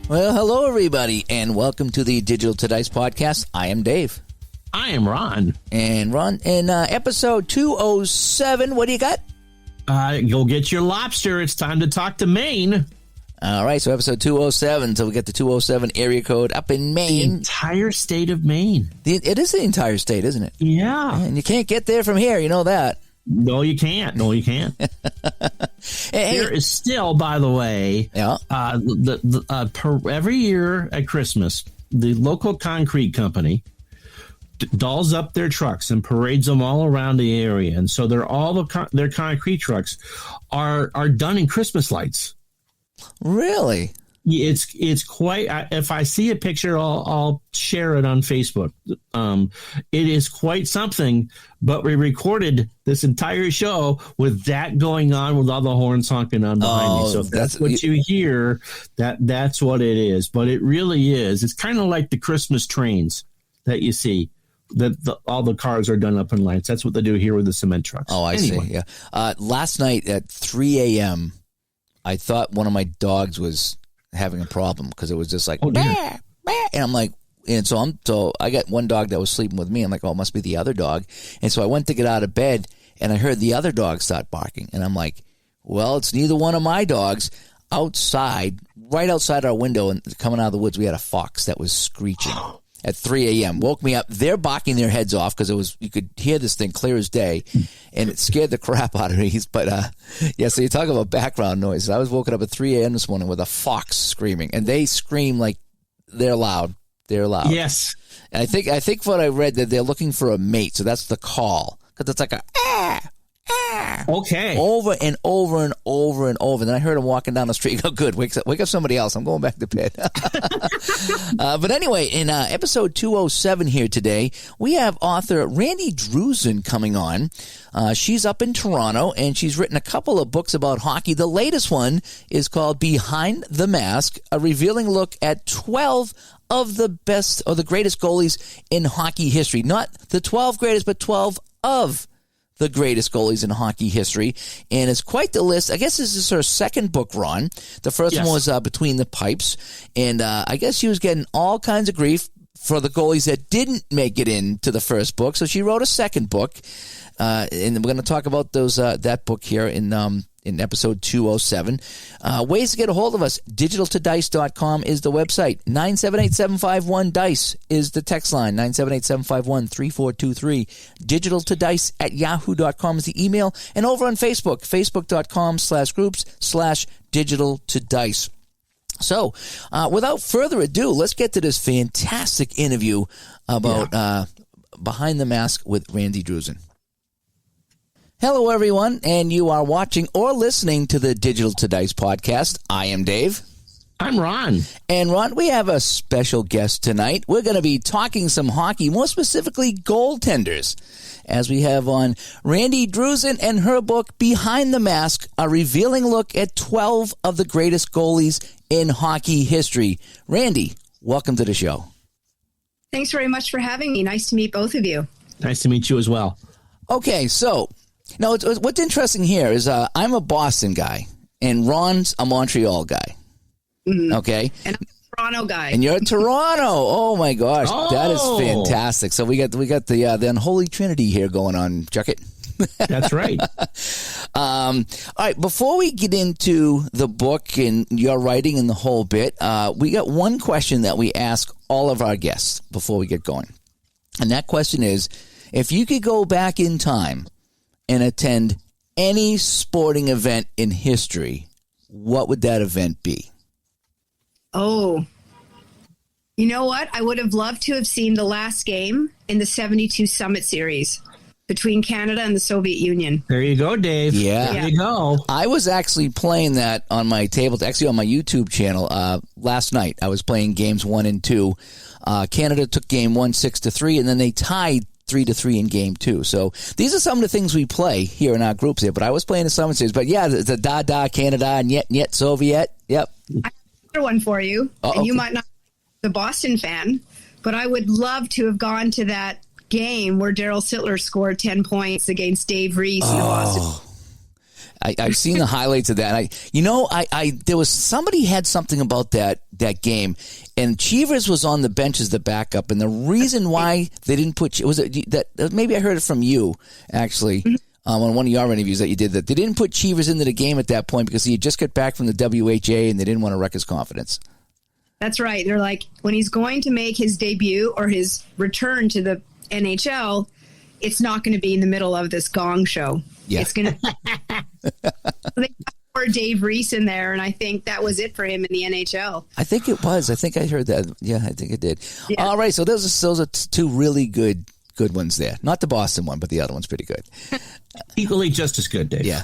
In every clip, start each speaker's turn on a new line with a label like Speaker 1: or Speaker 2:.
Speaker 1: Well, hello, everybody, and welcome to the Digital to Dice podcast. I am Dave.
Speaker 2: I am Ron.
Speaker 1: And Ron, in episode 207, what do you got?
Speaker 2: Go get your lobster. It's time to talk to Maine.
Speaker 1: All right, so episode 207, so we get the 207 area code up in Maine.
Speaker 2: The entire state of Maine.
Speaker 1: It is the entire state, isn't it?
Speaker 2: Yeah.
Speaker 1: And you can't get there from here, you know that.
Speaker 2: No, you can't. There is still, by the way, every year at Christmas, the local concrete company dolls up their trucks and parades them all around the area, and so their concrete trucks are done in Christmas lights.
Speaker 1: Really?
Speaker 2: It's quite. If I see a picture, I'll share it on Facebook. It is quite something. But we recorded this entire show with that going on, with all the horns honking on behind me. So if that's what you hear, that's what it is. But it really is. It's kind of like the Christmas trains that you see. All the cars are done up in lights. That's what they do here with the cement trucks.
Speaker 1: Oh, I see. Yeah. Last night at 3 a.m., I thought one of my dogs was having a problem because it was just like, bah, bah, and I'm like, and so I got one dog that was sleeping with me. I'm like, oh, it must be the other dog. And so I went to get out of bed, and I heard the other dog start barking, and I'm like, well, it's neither one of my dogs. Outside, right outside our window, and coming out of the woods, we had a fox that was screeching at 3 a.m. Woke me up. They're barking their heads off because you could hear this thing clear as day, and it scared the crap out of me. But yeah, so you talk about background noise. I was woken up at 3 a.m. this morning with a fox screaming, and they scream like they're loud. They're loud.
Speaker 2: Yes.
Speaker 1: And I think what I read that they're looking for a mate, so that's the call, because it's like a
Speaker 2: okay,
Speaker 1: over and over and over and over. And then I heard him walking down the street. Go, good, wake up somebody else. I'm going back to bed. But anyway, in episode 207 here today, we have author Randi Druzin coming on. She's up in Toronto, and she's written a couple of books about hockey. The latest one is called Behind the Mask, a revealing look at 12 of the best or the greatest goalies in hockey history. Not the 12 greatest, but 12 of the greatest goalies in hockey history. And it's quite the list. I guess this is her second book, Ron. The first one was Between the Pipes. And I guess she was getting all kinds of grief for the goalies that didn't make it into the first book. So she wrote a second book. And we're going to talk about that book here in episode 207. Ways to get a hold of us. digitaltodice.com is the website. 978-751-DICE is the text line. 978-751-3423. digitaltodice@yahoo.com is the email. And over on Facebook, facebook.com/groups/digitaltodice. So, without further ado, let's get to this fantastic interview about Behind the Mask with Randi Druzin. Hello, everyone, and you are watching or listening to the Digital to Dice podcast. I am Dave.
Speaker 2: I'm Ron.
Speaker 1: And Ron, we have a special guest tonight. We're going to be talking some hockey, more specifically goaltenders, as we have on Randi Druzin and her book, Behind the Mask, a revealing look at 12 of the greatest goalies in hockey history. Randi, welcome to the show.
Speaker 3: Thanks very much for having me. Nice to meet both of you.
Speaker 2: Nice to meet you as well.
Speaker 1: Okay, so now what's interesting here is I'm a Boston guy, and Ron's a Montreal guy. Mm-hmm. Okay?
Speaker 3: And I'm a Toronto guy.
Speaker 1: And you're a Toronto. Oh, my gosh.
Speaker 2: Oh.
Speaker 1: That is fantastic. So we got the unholy trinity here going on, Chuck it.
Speaker 2: That's right.
Speaker 1: All right, before we get into the book and your writing and the whole bit, we got one question that we ask all of our guests before we get going. And that question is, if you could go back in time and attend any sporting event in history, what would that event be?
Speaker 3: Oh, you know what? I would have loved to have seen the last game in the 72 Summit Series between Canada and the Soviet Union.
Speaker 2: There you go, Dave.
Speaker 1: Yeah.
Speaker 2: There you go.
Speaker 1: I was actually playing that on my table, actually on my YouTube channel last night. I was playing games 1 and 2. Canada took game 1 6-3, and then they tied 3-3 in game 2. So these are some of the things we play here in our groups here. But I was playing the Summit Series. But yeah, the da Canada and yet Soviet. Yep.
Speaker 3: I have another one for you. And you might not be the Boston fan, but I would love to have gone to that game where Daryl Sittler scored 10 points against Dave Reese in the Boston.
Speaker 1: I've seen the highlights of that. I there was somebody had something about that game, and Cheevers was on the bench as the backup, and the reason why they didn't put was it that maybe I heard it from you actually. On one of your interviews that you did, that they didn't put Cheevers into the game at that point because he had just got back from the WHA and they didn't want to wreck his confidence. That's
Speaker 3: right. They're like, when he's going to make his debut or his return to the NHL, it's not going to be in the middle of this gong show. Yeah. It's going to they pour Dave Reese in there, and I think that was it for him in the NHL.
Speaker 1: I think it was. I think I heard that. Yeah, I think it did. Yeah. All right, so those are two really good ones there. Not the Boston one, but the other one's pretty good.
Speaker 2: Equally just as good, Dave.
Speaker 1: Yeah.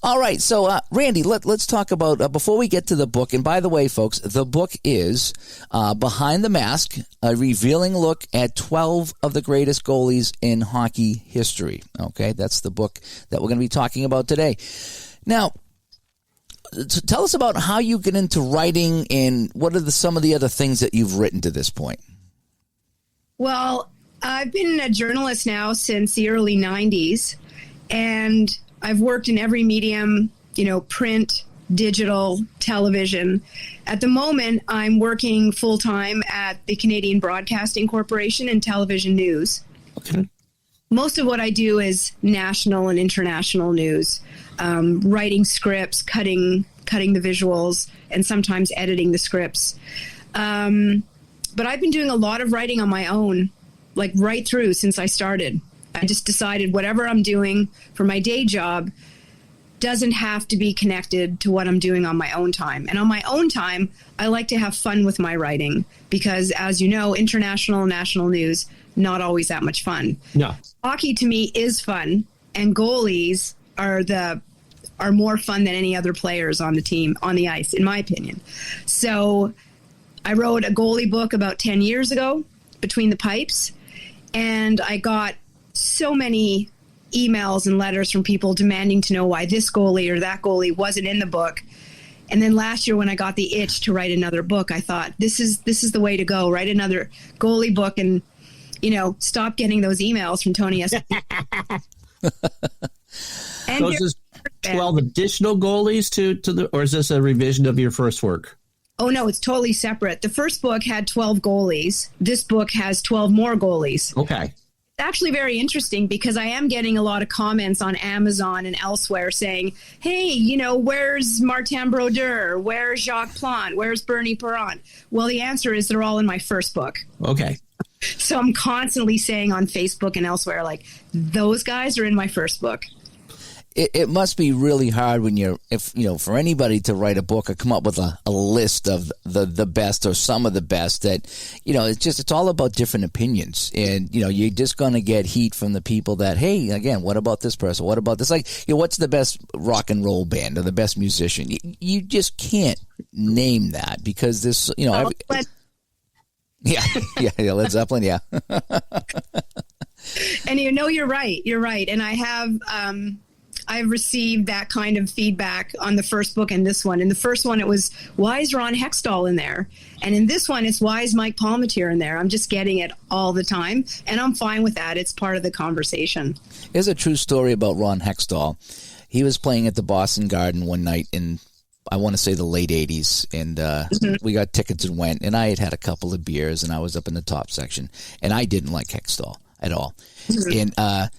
Speaker 1: All right. So, Randy, let's talk about, before we get to the book, and by the way, folks, the book is Behind the Mask, a revealing look at 12 of the greatest goalies in hockey history. Okay, that's the book that we're going to be talking about today. Now, tell us about how you get into writing and what are some of the other things that you've written to this point.
Speaker 3: Well, I've been a journalist now since the early 90s, and I've worked in every medium, print, digital, television. At the moment, I'm working full-time at the Canadian Broadcasting Corporation in television news. Okay. Most of what I do is national and international news, writing scripts, cutting the visuals, and sometimes editing the scripts. But I've been doing a lot of writing on my own, like right through since I started. I just decided whatever I'm doing for my day job doesn't have to be connected to what I'm doing on my own time. And on my own time, I like to have fun with my writing because, as you know, international and national news, not always that much fun.
Speaker 2: No.
Speaker 3: Hockey to me is fun, and goalies are more fun than any other players on the team, on the ice, in my opinion. So I wrote a goalie book about 10 years ago, Between the Pipes, and I got so many emails and letters from people demanding to know why this goalie or that goalie wasn't in the book. And then last year when I got the itch to write another book, I thought, this is the way to go. Write another goalie book and, stop getting those emails from Tony S.
Speaker 2: And so is this 12 additional goalies or is this a revision of your first work?
Speaker 3: Oh, no, it's totally separate. The first book had 12 goalies. This book has 12 more goalies.
Speaker 2: Okay.
Speaker 3: It's actually very interesting because I am getting a lot of comments on Amazon and elsewhere saying, hey, where's Martin Brodeur? Where's Jacques Plante? Where's Bernie Perron? Well, the answer is they're all in my first book.
Speaker 2: Okay.
Speaker 3: So I'm constantly saying on Facebook and elsewhere, like, those guys are in my first book.
Speaker 1: It must be really hard for anybody to write a book or come up with a list of the best or some of the best that, it's all about different opinions. And, you're just going to get heat from the people that, hey, again, what about this person? What about this? Like, what's the best rock and roll band or the best musician? You just can't name that because this, yeah, Led Zeppelin, yeah.
Speaker 3: And you're right. You're right. And I have, I've received that kind of feedback on the first book and this one. In the first one, it was, why is Ron Hextall in there? And in this one, it's, why is Mike Palmateer in there? I'm just getting it all the time, and I'm fine with that. It's part of the conversation.
Speaker 1: Here's a true story about Ron Hextall. He was playing at the Boston Garden one night in, I want to say, the late 80s, and we got tickets and went, and I had a couple of beers, and I was up in the top section, and I didn't like Hextall at all. And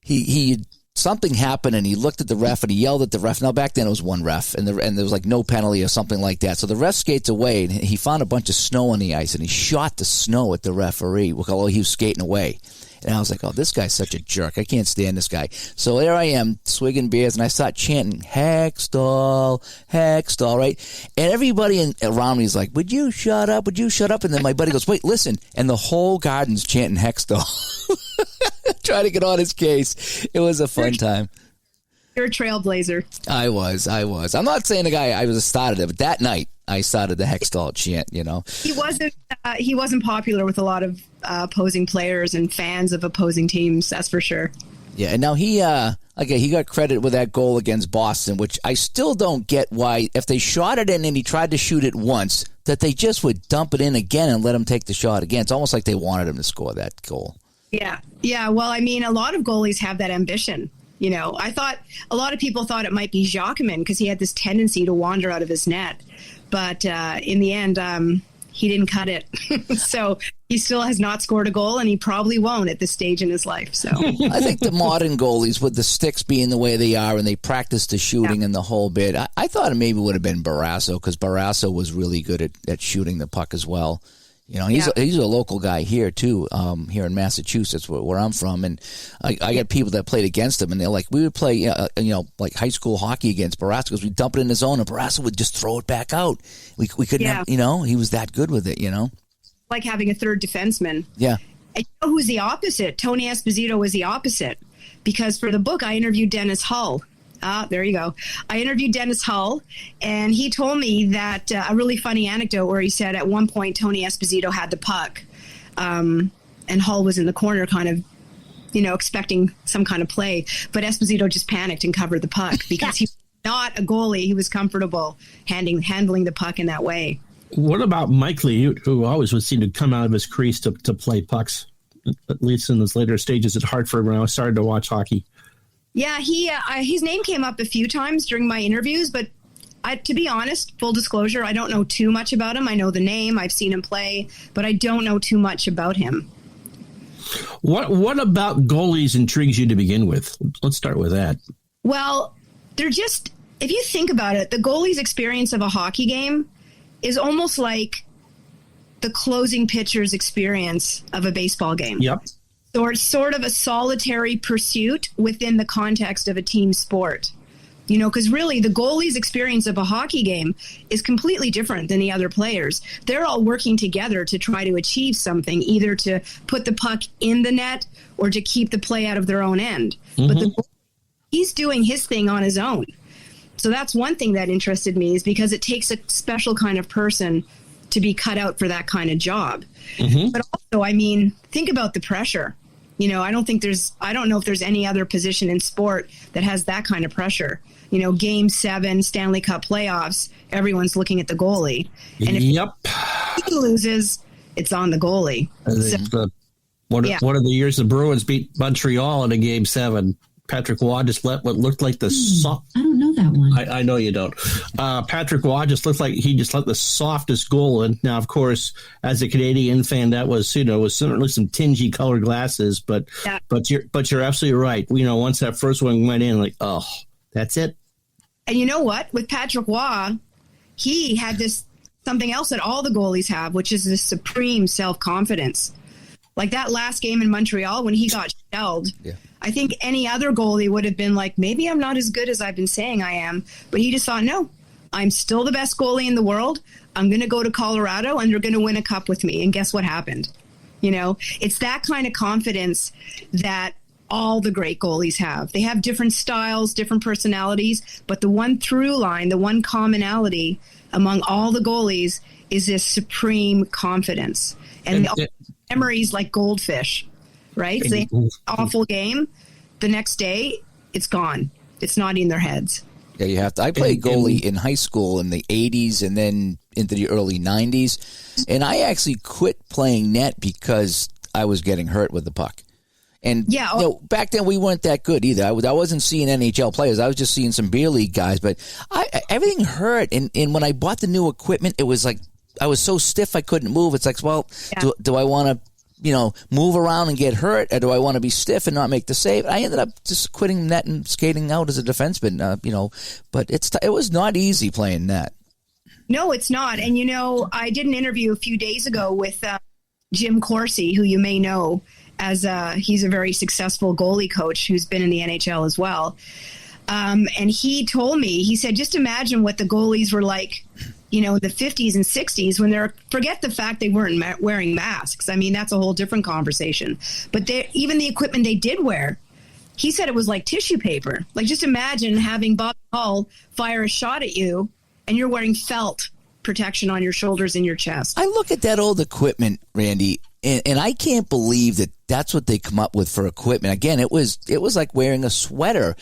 Speaker 1: he something happened, and he looked at the ref, and he yelled at the ref. Now, back then, it was one ref, and there was like no penalty or something like that. So the ref skates away, and he found a bunch of snow on the ice, and he shot the snow at the referee while he was skating away. And I was like, oh, this guy's such a jerk. I can't stand this guy. So there I am, swigging beers, and I start chanting, Hextall, Hextall, right? And everybody around me is like, would you shut up? Would you shut up? And then my buddy goes, wait, listen. And the whole garden's chanting Hextall. Trying to get on his case. It was a fun time.
Speaker 3: You're a trailblazer.
Speaker 1: I was. I'm not saying the guy I was started it, but that night I started the Hextall chant,
Speaker 3: He wasn't popular with a lot of opposing players and fans of opposing teams, that's for sure.
Speaker 1: Yeah, and now he got credit with that goal against Boston, which I still don't get why, if they shot it in and he tried to shoot it once, that they just would dump it in again and let him take the shot again. It's almost like they wanted him to score that goal.
Speaker 3: Yeah. Well, I mean, a lot of goalies have that ambition. I thought a lot of people thought it might be Jacquemin because he had this tendency to wander out of his net. But in the end, he didn't cut it. So he still has not scored a goal, and he probably won't at this stage in his life. So
Speaker 1: I think the modern goalies, with the sticks being the way they are, and they practice the shooting and the whole bit, I thought it maybe would have been Barrasso, because Barrasso was really good at shooting the puck as well. He's a local guy here too, here in Massachusetts, where I'm from, and I got people that played against him, and they're like, we would play, like high school hockey against Barrasso, because we dump it in the zone, and Barrasso would just throw it back out. We couldn't, have, he was that good with it,
Speaker 3: Like having a third defenseman.
Speaker 1: Yeah.
Speaker 3: And who's the opposite? Tony Esposito was the opposite, because for the book I interviewed Dennis Hull. There you go. I interviewed Dennis Hull, and he told me that a really funny anecdote where he said at one point Tony Esposito had the puck, and Hull was in the corner kind of, expecting some kind of play. But Esposito just panicked and covered the puck because he was not a goalie. He was comfortable handling the puck in that way.
Speaker 2: What about Mike Liut, who always would seem to come out of his crease to play pucks, at least in those later stages at Hartford when I started to watch hockey?
Speaker 3: Yeah, his name came up a few times during my interviews, but to be honest, full disclosure, I don't know too much about him. I know the name, I've seen him play, but I don't know too much about him.
Speaker 2: What about goalies intrigues you to begin with? Let's start with that.
Speaker 3: Well, if you think about it, the goalie's experience of a hockey game is almost like the closing pitcher's experience of a baseball game.
Speaker 2: Yep.
Speaker 3: So it's sort of a solitary pursuit within the context of a team sport. Because really the goalie's experience of a hockey game is completely different than the other players. They're all working together to try to achieve something, either to put the puck in the net or to keep the play out of their own end. Mm-hmm. But he's doing his thing on his own. So that's one thing that interested me, is because it takes a special kind of person to be cut out for that kind of job. Mm-hmm. But also, think about the pressure. I don't know if there's any other position in sport that has that kind of pressure. Game 7, Stanley Cup playoffs, everyone's looking at the goalie. And if he loses, it's on the goalie.
Speaker 2: One of the years the Bruins beat Montreal in a Game 7, Patrick Waugh just let what looked like the soft.
Speaker 4: I don't know that one.
Speaker 2: I know you don't. Patrick Waugh just looked like he just let the softest goal in. Now, of course, as a Canadian fan, that was was certainly some tingy colored glasses. But you're absolutely right. Once that first one went in, like, oh, that's it.
Speaker 3: And you know what? With Patrick Waugh, he had this something else that all the goalies have, which is this supreme self-confidence. Like that last game in Montreal when he got shelled. Yeah. I think any other goalie would have been like, maybe I'm not as good as I've been saying I am. But he just thought, no, I'm still the best goalie in the world. I'm going to go to Colorado and they're going to win a cup with me. And guess what happened? It's that kind of confidence that all the great goalies have. They have different styles, different personalities, but the one through line, the one commonality among all the goalies is this supreme confidence. And memories like goldfish. Right? So they have an awful game. The next day, it's gone. It's not in their heads.
Speaker 1: Yeah, you have to. I played goalie in high school in the 80s and then into the early 90s. And I actually quit playing net because I was getting hurt with the puck. And back then we weren't that good either. I wasn't seeing NHL players. I was just seeing some beer league guys. But everything hurt. And when I bought the new equipment, it was like I was so stiff I couldn't move. It's like, well, do I want to move around and get hurt, or do I want to be stiff and not make the save? I ended up just quitting net and skating out as a defenseman, but it was not easy playing net.
Speaker 3: No, it's not. And, I did an interview a few days ago with Jim Corsi, who you may know as he's a very successful goalie coach who's been in the NHL as well. And he told me, he said, just imagine what the goalies were like the 50s and 60s when forget the fact they weren't wearing masks. That's a whole different conversation. But even the equipment they did wear, he said it was like tissue paper. Like just imagine having Bob Hull fire a shot at you and you're wearing felt protection on your shoulders and your chest.
Speaker 1: I look at that old equipment, Randy, and I can't believe that that's what they come up with for equipment. Again, it was like wearing a sweater.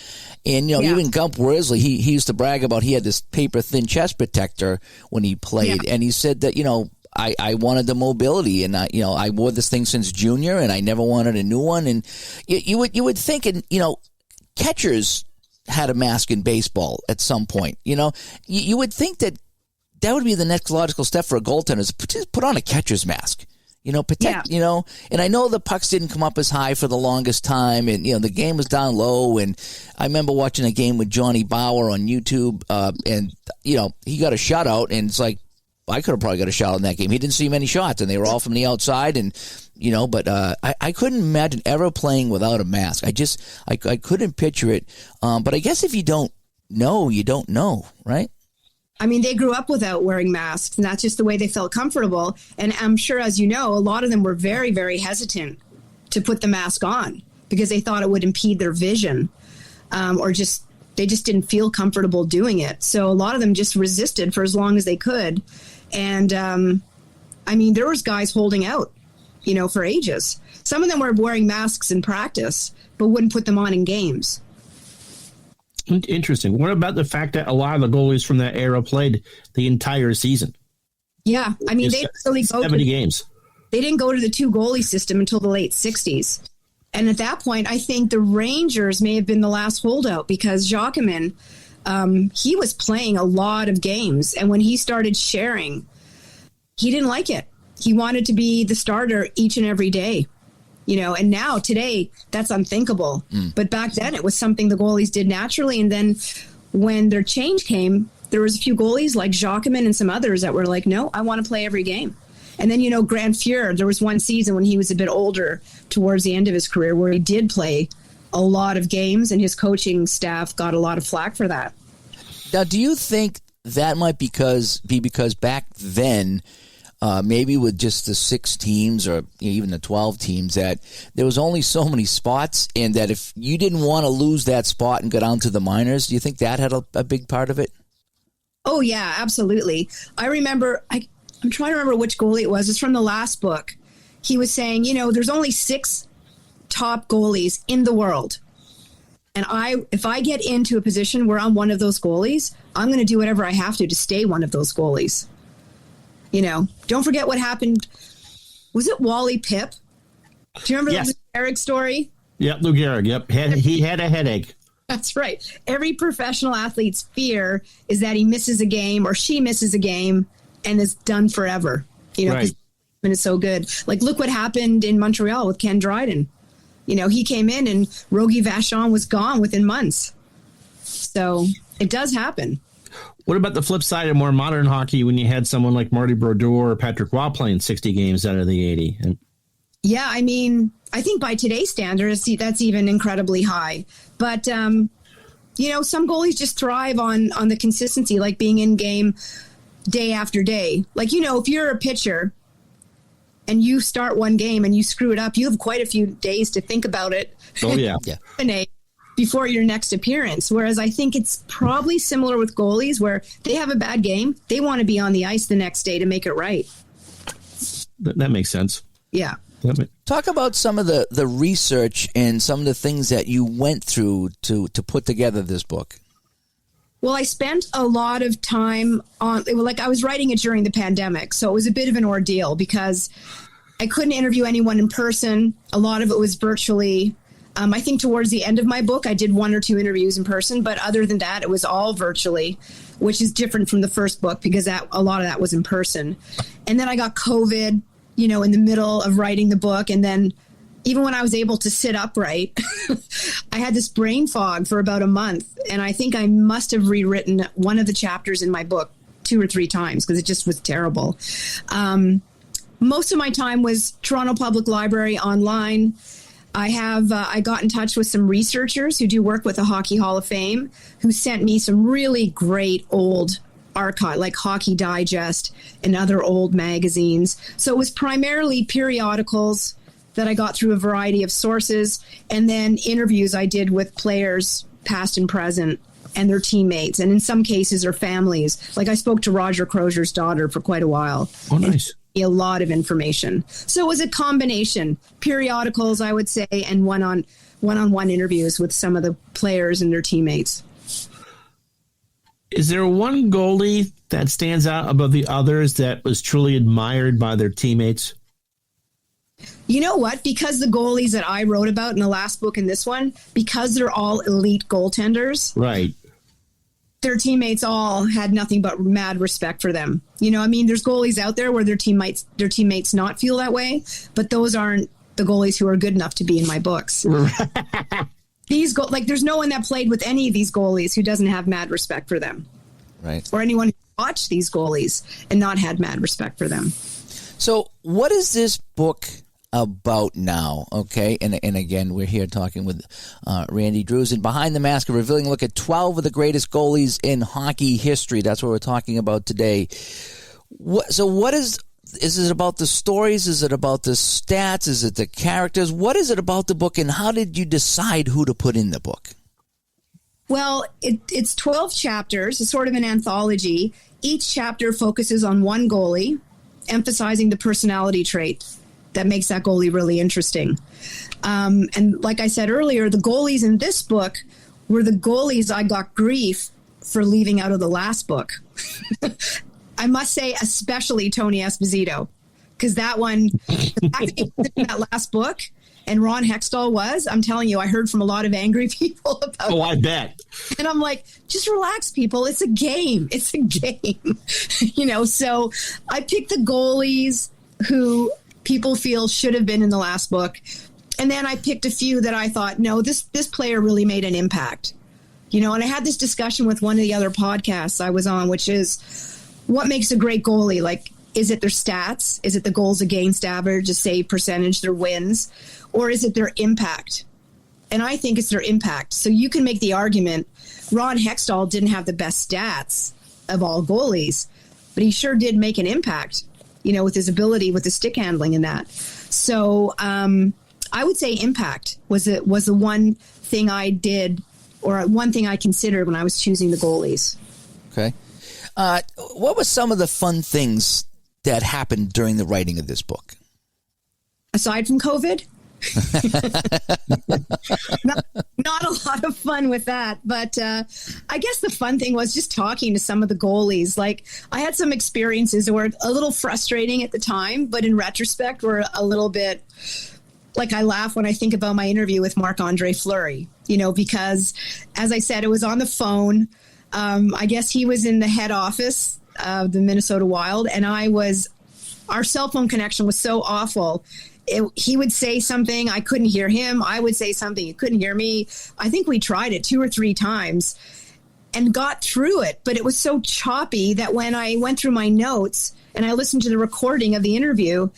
Speaker 1: And, even Gump Worsley, he used to brag about he had this paper-thin chest protector when he played. Yeah. And he said that, I wanted the mobility, and I wore this thing since junior, and I never wanted a new one. And you would think, and catchers had a mask in baseball at some point. You know, you would think that would be the next logical step for a goaltender, is just put on a catcher's mask. You know, protect, you know, and I know the pucks didn't come up as high for the longest time, and, you know, the game was down low, and I remember watching a game with Johnny Bauer on YouTube, and, you know, he got a shutout, and it's like, I could have probably got a shot in that game. He didn't see many shots, and they were all from the outside, and, you know, but I couldn't imagine ever playing without a mask. I couldn't picture it, but I guess if you don't know, you don't know, right?
Speaker 3: I mean, they grew up without wearing masks, and that's just the way they felt comfortable. And I'm sure, as you know, a lot of them were very, very hesitant to put the mask on because they thought it would impede their vision, or they just didn't feel comfortable doing it. So a lot of them just resisted for as long as they could. And I mean, there was guys holding out, you know, for ages. Some of them were wearing masks in practice, but wouldn't put them on in games.
Speaker 2: Interesting. What about the fact that a lot of the goalies from that era played the entire season?
Speaker 3: Yeah, I mean, they really
Speaker 2: 70 games.
Speaker 3: They didn't go to the 2 goalie system until the late 60s. And at that point, I think the Rangers may have been the last holdout, because Jacquemin, he was playing a lot of games. And when he started sharing, he didn't like it. He wanted to be the starter each and every day. You know, and now today that's unthinkable. But back then it was something the goalies did naturally. And then when their change came, there was a few goalies like Jacquemin and some others that were like, no, I want to play every game. And then, you know, Grand Fuhr, there was one season when he was a bit older towards the end of his career where he did play a lot of games, and his coaching staff got a lot of flack for that.
Speaker 1: Now, do you think that might be because back then, maybe with just the 6 teams or even the 12 teams, that there was only so many spots, and that if you didn't want to lose that spot and go down to the minors, do you think that had a big part of it?
Speaker 3: Oh, yeah, absolutely. I remember, I'm trying to remember which goalie it was. It's from the last book. He was saying, you know, there's only 6 top goalies in the world. And if I get into a position where I'm one of those goalies, I'm going to do whatever I have to stay one of those goalies. You know, don't forget what happened. Was it Wally Pip? Do you remember the Lou Gehrig story?
Speaker 2: Yep, Lou Gehrig. Yep, he had a headache.
Speaker 3: That's right. Every professional athlete's fear is that he misses a game or she misses a game and is done forever. You know, because it's so good. Like, look what happened in Montreal with Ken Dryden. You know, he came in and Rogie Vachon was gone within months. So it does happen.
Speaker 2: What about the flip side of more modern hockey when you had someone like Marty Brodeur or Patrick Roy playing 60 games out of the 80?
Speaker 3: Yeah, I mean, I think by today's standards, that's even incredibly high. But, you know, some goalies just thrive on the consistency, like being in game day after day. Like, you know, if you're a pitcher and you start one game and you screw it up, you have quite a few days to think about it.
Speaker 2: Oh, yeah.
Speaker 3: Before your next appearance. Whereas I think it's probably similar with goalies, where they have a bad game, they want to be on the ice the next day to make it right.
Speaker 2: That makes sense.
Speaker 3: Yeah.
Speaker 1: Talk about some of the research and some of the things that you went through to put together this book.
Speaker 3: Well, I spent a lot of time I was writing it during the pandemic, so it was a bit of an ordeal because I couldn't interview anyone in person. A lot of it was virtually. I think towards the end of my book, I did 1 or 2 interviews in person, but other than that, it was all virtually, which is different from the first book because a lot of that was in person. And then I got COVID, you know, in the middle of writing the book. And then even when I was able to sit upright, I had this brain fog for about a month. And I think I must have rewritten one of the chapters in my book 2 or 3 times because it just was terrible. Most of my time was Toronto Public Library online. I got in touch with some researchers who do work with the Hockey Hall of Fame who sent me some really great old archive, like Hockey Digest and other old magazines. So it was primarily periodicals that I got through a variety of sources, and then interviews I did with players past and present and their teammates, and in some cases their families. Like I spoke to Roger Crozier's daughter for quite a while.
Speaker 2: Oh, nice.
Speaker 3: A lot of information. So it was a combination, periodicals, I would say, and one-on-one interviews with some of the players and their teammates.
Speaker 2: Is there one goalie that stands out above the others that was truly admired by their teammates?
Speaker 3: You know what? Because the goalies that I wrote about in the last book and this one, because they're all elite goaltenders,
Speaker 2: right?
Speaker 3: Their teammates all had nothing but mad respect for them. You know, I mean, there's goalies out there where their teammates not feel that way, but those aren't the goalies who are good enough to be in my books. There's no one that played with any of these goalies who doesn't have mad respect for them,
Speaker 1: right?
Speaker 3: Or anyone who watched these goalies and not had mad respect for them.
Speaker 1: So, what is this book about now? Okay, and again, we're here talking with Randi Druzin, Behind the Mask, a revealing look at 12 of the greatest goalies in hockey history. That's what we're talking about today. What is it about the stories? Is it about the stats? Is it the characters? What is it about the book, and how did you decide who to put in the book?
Speaker 3: Well, it's 12 chapters. It's sort of an anthology. Each chapter focuses on one goalie, emphasizing the personality trait that makes that goalie really interesting. And like I said earlier, the goalies in this book were the goalies I got grief for leaving out of the last book. I must say, especially Tony Esposito, because that one, the fact that he was in that last book and Ron Hextall was, I'm telling you, I heard from a lot of angry people about
Speaker 2: I bet.
Speaker 3: And I'm like, just relax, people. It's a game. It's a game. So I picked the goalies who people feel should have been in the last book. And then I picked a few that I thought, no, this player really made an impact. And I had this discussion with one of the other podcasts I was on, which is, what makes a great goalie? Like, is it their stats? Is it the goals against average, the save percentage, their wins? Or is it their impact? And I think it's their impact. So you can make the argument, Ron Hextall didn't have the best stats of all goalies, but he sure did make an impact, with his ability, with the stick handling and that. So I would say impact was the one thing I did, or one thing I considered when I was choosing the goalies.
Speaker 1: Okay. What were some of the fun things that happened during the writing of this book?
Speaker 3: Aside from COVID? not a lot of fun with that, but I guess the fun thing was just talking to some of the goalies. Like, I had some experiences that were a little frustrating at the time, but in retrospect were a little bit, like, I laugh when I think about my interview with Marc-Andre Fleury, because, as I said, it was on the phone. I guess he was in the head office of the Minnesota Wild, and our cell phone connection was so awful. He would say something, I couldn't hear him. I would say something, he couldn't hear me. I think we tried it 2 or 3 times and got through it, but it was so choppy that when I went through my notes and I listened to the recording of the interview,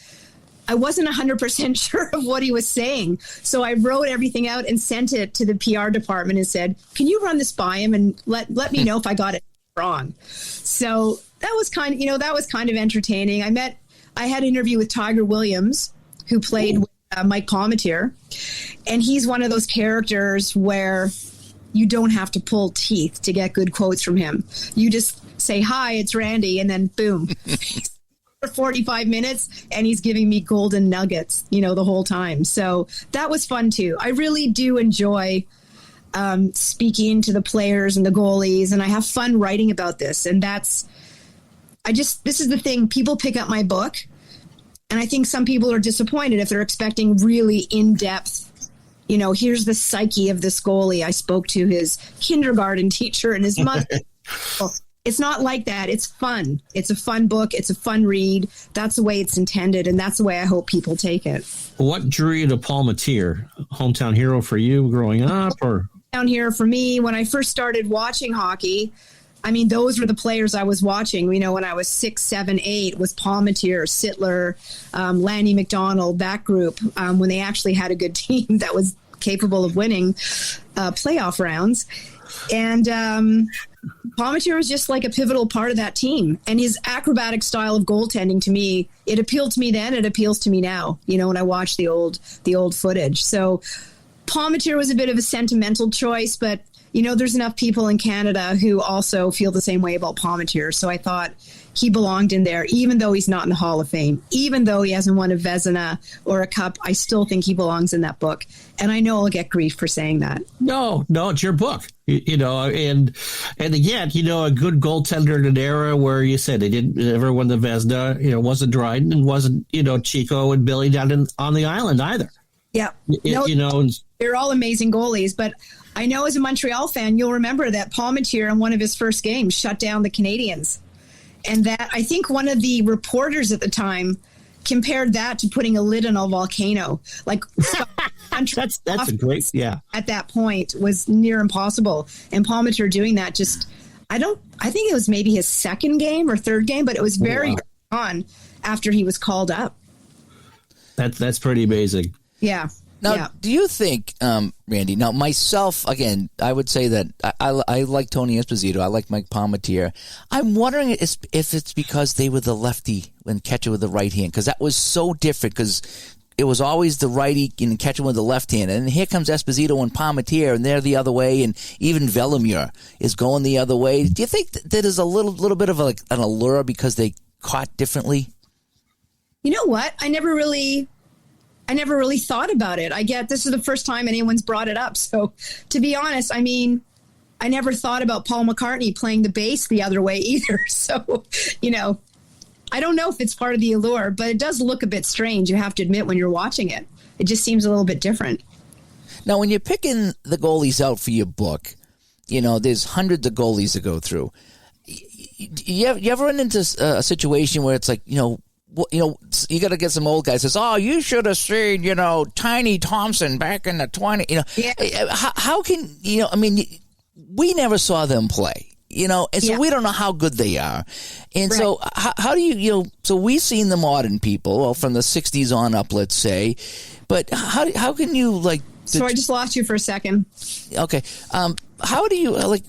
Speaker 3: I wasn't 100% sure of what he was saying. So I wrote everything out and sent it to the PR department and said, can you run this by him and let me know if I got it wrong? So that was kind of entertaining. I had an interview with Tiger Williams, who played with Mike Palmateer. And he's one of those characters where you don't have to pull teeth to get good quotes from him. You just say, hi, it's Randy, and then boom. For 45 minutes, and he's giving me golden nuggets, the whole time. So that was fun too. I really do enjoy speaking to the players and the goalies, and I have fun writing about this. And this is the thing, people pick up my book, and I think some people are disappointed if they're expecting really in-depth, here's the psyche of this goalie. I spoke to his kindergarten teacher and his mother. It's not like that. It's fun. It's a fun book. It's a fun read. That's the way it's intended, and that's the way I hope people take it.
Speaker 2: What drew you to Palmateer? Hometown hero for you growing up? Or
Speaker 3: down here for me, when I first started watching hockey, I mean, those were the players I was watching. When I was 6, 7, 8, was Palmateer, Sittler, Lanny McDonald, that group, when they actually had a good team that was capable of winning playoff rounds. And Palmateer was just like a pivotal part of that team. And his acrobatic style of goaltending, to me, it appealed to me then. It appeals to me now, when I watch the old footage. So Palmateer was a bit of a sentimental choice, but there's enough people in Canada who also feel the same way about Palmateer. So I thought he belonged in there, even though he's not in the Hall of Fame, even though he hasn't won a Vezina or a cup. I still think he belongs in that book. And I know I'll get grief for saying that.
Speaker 2: No, it's your book, and again, a good goaltender in an era where you said they didn't ever win the Vezina, wasn't Dryden and wasn't, Chico and Billy down on the island either.
Speaker 3: Yeah. They're all amazing goalies, but I know as a Montreal fan, you'll remember that Palmateer in one of his first games shut down the Canadiens. And that I think one of the reporters at the time compared that to putting a lid on a volcano. Like
Speaker 2: that's a great,
Speaker 3: at that point was near impossible. And Palmateer doing that I think it was maybe his second game or third game, but it was very on after he was called up.
Speaker 2: That's pretty amazing.
Speaker 3: Yeah.
Speaker 1: Now, do you think, Randy, now myself, again, I would say that I like Tony Esposito. I like Mike Palmateer. I'm wondering if it's because they were the lefty and catcher with the right hand, because that was so different, because it was always the righty and catching with the left hand. And here comes Esposito and Palmateer, and they're the other way, and even Velimir is going the other way. Do you think that there's a little bit of an allure because they caught differently?
Speaker 3: You know what? I never really thought about it. This is the first time anyone's brought it up. So to be honest, I never thought about Paul McCartney playing the bass the other way either. So, I don't know if it's part of the allure, but it does look a bit strange, you have to admit, when you're watching it. It just seems a little bit different.
Speaker 1: Now, when you're picking the goalies out for your book, there's hundreds of goalies to go through. You ever run into a situation where it's like, you got to get some old guys says, "Oh, you should have seen, Tiny Thompson back in the 20." How can we never saw them play, and so we don't know how good they are, and so how do you So we've seen the modern people, from the '60s on up, let's say, but how can you
Speaker 3: So I just lost you for a second.
Speaker 1: Okay, how do you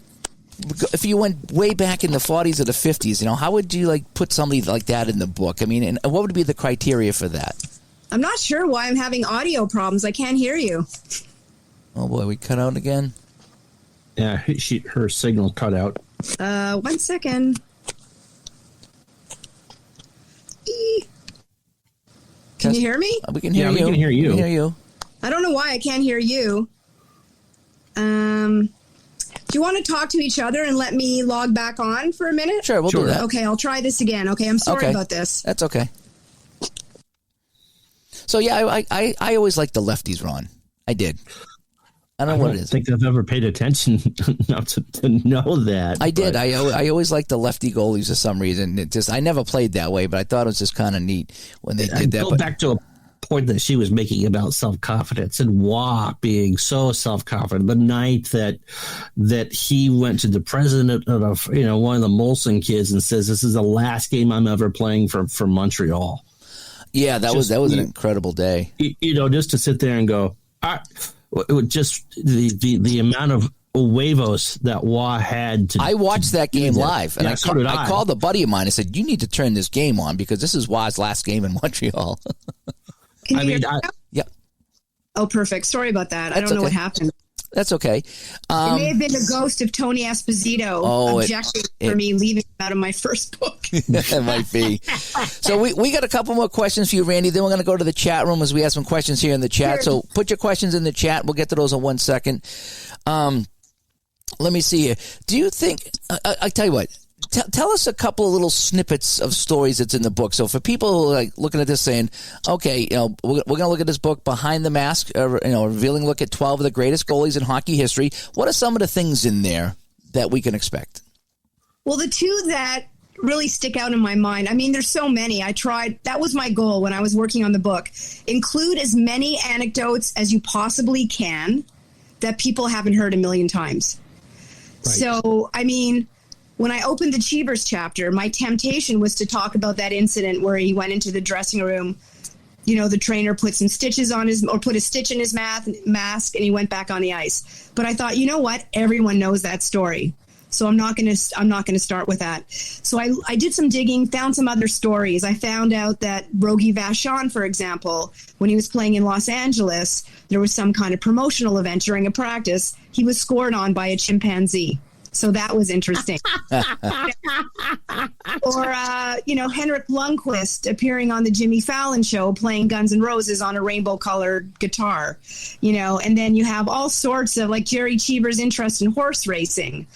Speaker 1: if you went way back in the 40s or the 50s, how would you put somebody like that in the book? And what would be the criteria for that?
Speaker 3: I'm not sure why I'm having audio problems. I can't hear you.
Speaker 1: Oh boy, we cut out again.
Speaker 2: Yeah, her signal cut out.
Speaker 3: 1 second. Can you hear me?
Speaker 1: We can hear you.
Speaker 2: We can hear you.
Speaker 1: We can hear you.
Speaker 3: I don't know why I can't hear you. Do you want to talk to each other and let me log back on for a minute?
Speaker 1: Sure, we'll do that.
Speaker 3: Okay, I'll try this again. Okay, I'm sorry about this.
Speaker 1: That's okay. So, I always liked the lefties, Ron. I did. I don't know what it is.
Speaker 2: I don't think I've ever paid attention enough to know that.
Speaker 1: I did. I always liked the lefty goalies for some reason. I never played that way, but I thought it was just kind of neat when they did that.
Speaker 2: Go back to a point that she was making about self-confidence and Waugh being so self-confident. The night that he went to the president of one of the Molson kids and says, "This is the last game I'm ever playing for Montreal." Yeah, that was an incredible day. Just to sit there and go, just the amount of huevos that Waugh had to.
Speaker 1: I watched that game live, and
Speaker 2: I
Speaker 1: called a buddy of mine. I said, "You need to turn this game on because this is Waugh's last game in Montreal." Yeah.
Speaker 3: Oh, perfect. Sorry about that. I don't know what happened.
Speaker 1: That's okay.
Speaker 3: It may have been the ghost of Tony Esposito objecting for me leaving out of my first book.
Speaker 1: It might be. So we got a couple more questions for you, Randy. Then we're going to go to the chat room as we have some questions here in the chat. Sure. So put your questions in the chat. We'll get to those in 1 second. Let me see here. Do you think I tell you what? Tell us a couple of little snippets of stories that's in the book. So for people who are looking at this saying, okay, we're going to look at this book, Behind the Mask, revealing look at 12 of the greatest goalies in hockey history. What are some of the things in there that we can expect?
Speaker 3: Well, the two that really stick out in my mind, there's so many. That was my goal when I was working on the book. Include as many anecdotes as you possibly can that people haven't heard a million times. Right. So, when I opened the Cheevers chapter, my temptation was to talk about that incident where he went into the dressing room. The trainer put some stitches on put a stitch in his mask, and he went back on the ice. But I thought, you know what? Everyone knows that story. So I'm not going to start with that. So I did some digging, found some other stories. I found out that Randi Druzin, for example, when he was playing in Los Angeles, there was some kind of promotional event during a practice. He was scored on by a chimpanzee. So that was interesting. Or, Henrik Lundqvist appearing on the Jimmy Fallon show playing Guns N' Roses on a rainbow-colored guitar. And then you have all sorts of, like Jerry Cheever's interest in horse racing.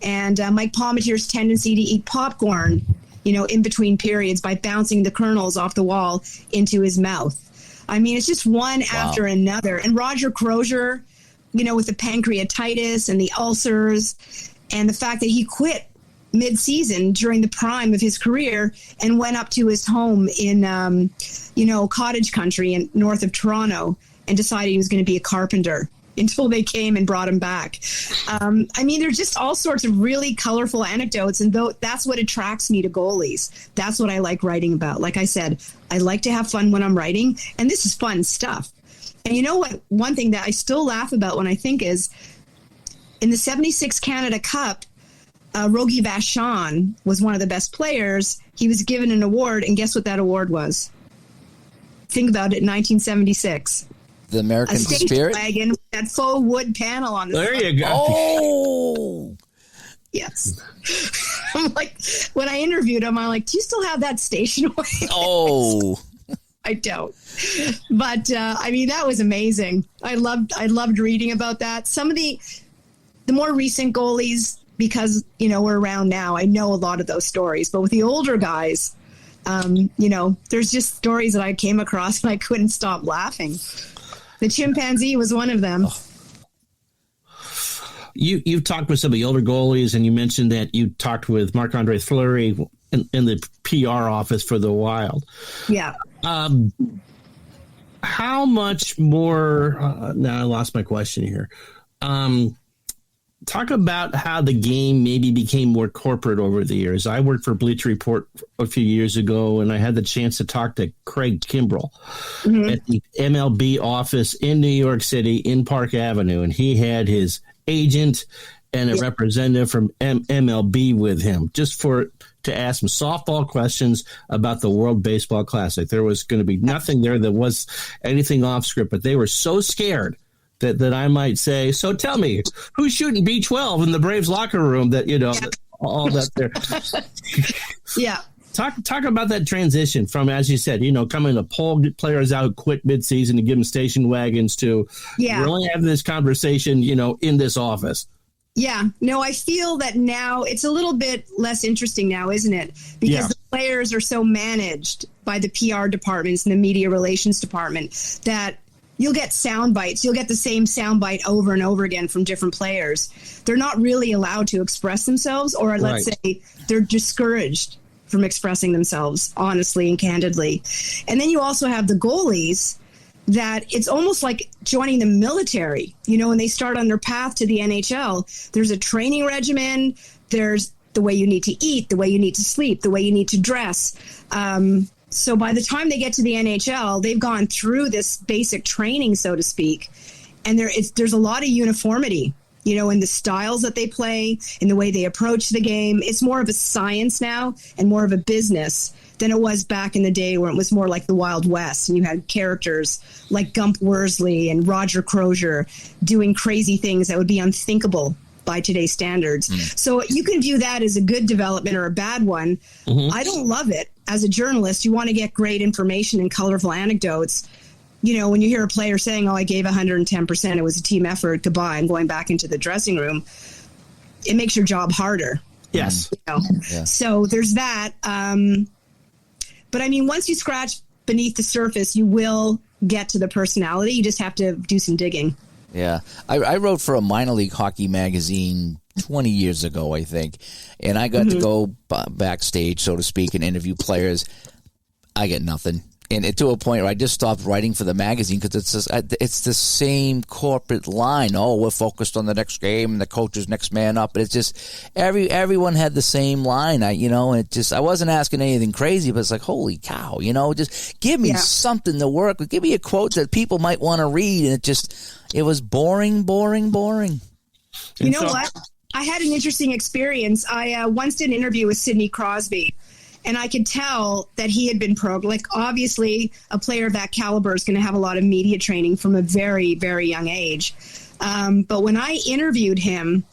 Speaker 3: And Mike Palmateer's tendency to eat popcorn, in between periods by bouncing the kernels off the wall into his mouth. I mean, it's just one after another. And Roger Crozier, with the pancreatitis and the ulcers and the fact that he quit mid-season during the prime of his career and went up to his home in, cottage country north of Toronto and decided he was going to be a carpenter until they came and brought him back. There's just all sorts of really colorful anecdotes, and that's what attracts me to goalies. That's what I like writing about. Like I said, I like to have fun when I'm writing, and this is fun stuff. And you know what? One thing that I still laugh about when I think is, in the 76 Canada Cup, Randi Druzin was one of the best players. He was given an award, and guess what that award was? Think about it, 1976.
Speaker 1: The American Spirit?
Speaker 3: Wagon with that faux wood panel on the
Speaker 2: There
Speaker 3: front.
Speaker 2: you go.
Speaker 1: Oh!
Speaker 3: Yes. I'm like, when I interviewed him, I'm like, do you still have that station wagon?
Speaker 1: Oh!
Speaker 3: I don't. But, that was amazing. I loved reading about that. Some of the more recent goalies, because, we're around now, I know a lot of those stories. But with the older guys, there's just stories that I came across and I couldn't stop laughing. The chimpanzee was one of them.
Speaker 2: You've talked with some of the older goalies, and you mentioned that you talked with Marc-Andre Fleury in the PR office for the Wild.
Speaker 3: Yeah.
Speaker 2: How much more? Now I lost my question here. Talk about how the game maybe became more corporate over the years. I worked for Bleacher Report a few years ago, and I had the chance to talk to Craig Kimbrell at the MLB office in New York City in Park Avenue, and he had his agent and a representative from MLB with him just to ask him softball questions about the World Baseball Classic. There was going to be nothing there that was anything off script, but they were so scared that I might say, so tell me, who's shooting B12 in the Braves locker room all that there.
Speaker 3: Yeah.
Speaker 2: Talk about that transition from, as you said, coming to pull players out, quit midseason to give them station wagons to really having this conversation, in this office.
Speaker 3: Yeah. No, I feel that now it's a little bit less interesting now, isn't it? Because the players are so managed by the PR departments and the media relations department that you'll get sound bites. You'll get the same sound bite over and over again from different players. They're not really allowed to express themselves, or let's say they're discouraged from expressing themselves honestly and candidly. And then you also have the goalies that it's almost like joining the military. When they start on their path to the NHL, there's a training regimen. There's the way you need to eat, the way you need to sleep, the way you need to dress. So by the time they get to the NHL, they've gone through this basic training, so to speak. And there's a lot of uniformity, in the styles that they play, in the way they approach the game. It's more of a science now and more of a business than it was back in the day where it was more like the Wild West. And you had characters like Gump Worsley and Roger Crozier doing crazy things that would be unthinkable by today's standards. So you can view that as a good development or a bad one. I don't love it. As a journalist, you want to get great information and colorful anecdotes. When you hear a player saying, I gave 110%, it was a team effort, goodbye, I'm going back into the dressing room, it makes your job harder.
Speaker 2: Yes.
Speaker 3: So there's that. But once you scratch beneath the surface, you will get to the personality. You just have to do some digging.
Speaker 1: Yeah. I wrote for a minor league hockey magazine 20 years ago, I think, and I got to go backstage, so to speak, and interview players. I get nothing. And to a point where I just stopped writing for the magazine because it's the same corporate line. Oh, we're focused on the next game and the coach is next man up. But it's just everyone had the same line. I wasn't asking anything crazy, but it's like, holy cow, just give me something to work with. Give me a quote that people might want to read. And it was boring.
Speaker 3: You know what? I had an interesting experience. I once did an interview with Sidney Crosby, and I could tell that he had been probed. Like, obviously, a player of that caliber is going to have a lot of media training from a very, very young age. But when I interviewed him,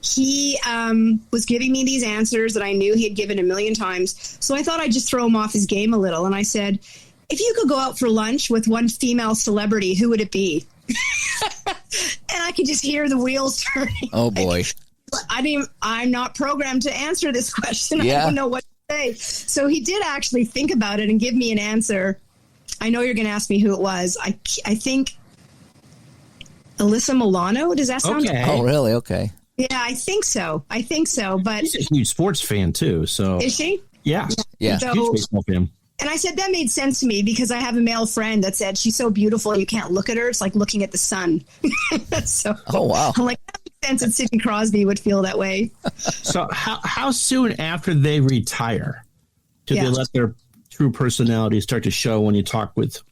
Speaker 3: he was giving me these answers that I knew he had given a million times. So I thought I'd just throw him off his game a little. And I said, if you could go out for lunch with one female celebrity, who would it be? And I could just hear the wheels turning.
Speaker 1: Oh, boy.
Speaker 3: I'm not programmed to answer this question.
Speaker 1: Yeah.
Speaker 3: I don't know what to say. So he did actually think about it and give me an answer. I know you're going to ask me who it was. I think Alyssa Milano. Does that sound
Speaker 2: Okay.
Speaker 1: Oh, really? Okay.
Speaker 3: Yeah, I think so. But
Speaker 2: She's a huge sports fan, too. So
Speaker 3: is she?
Speaker 2: Yeah.
Speaker 1: Yeah.
Speaker 3: So,
Speaker 2: Huge baseball fan.
Speaker 3: and I said that made sense to me because I have a male friend that said she's so beautiful you can't look at her. It's like looking at the sun. So
Speaker 1: Oh, wow.
Speaker 3: I'm like, that makes sense that Sidney Crosby would feel that way.
Speaker 2: So how soon after they retire do
Speaker 3: Yeah.
Speaker 2: they let their true personality start to show when you talk with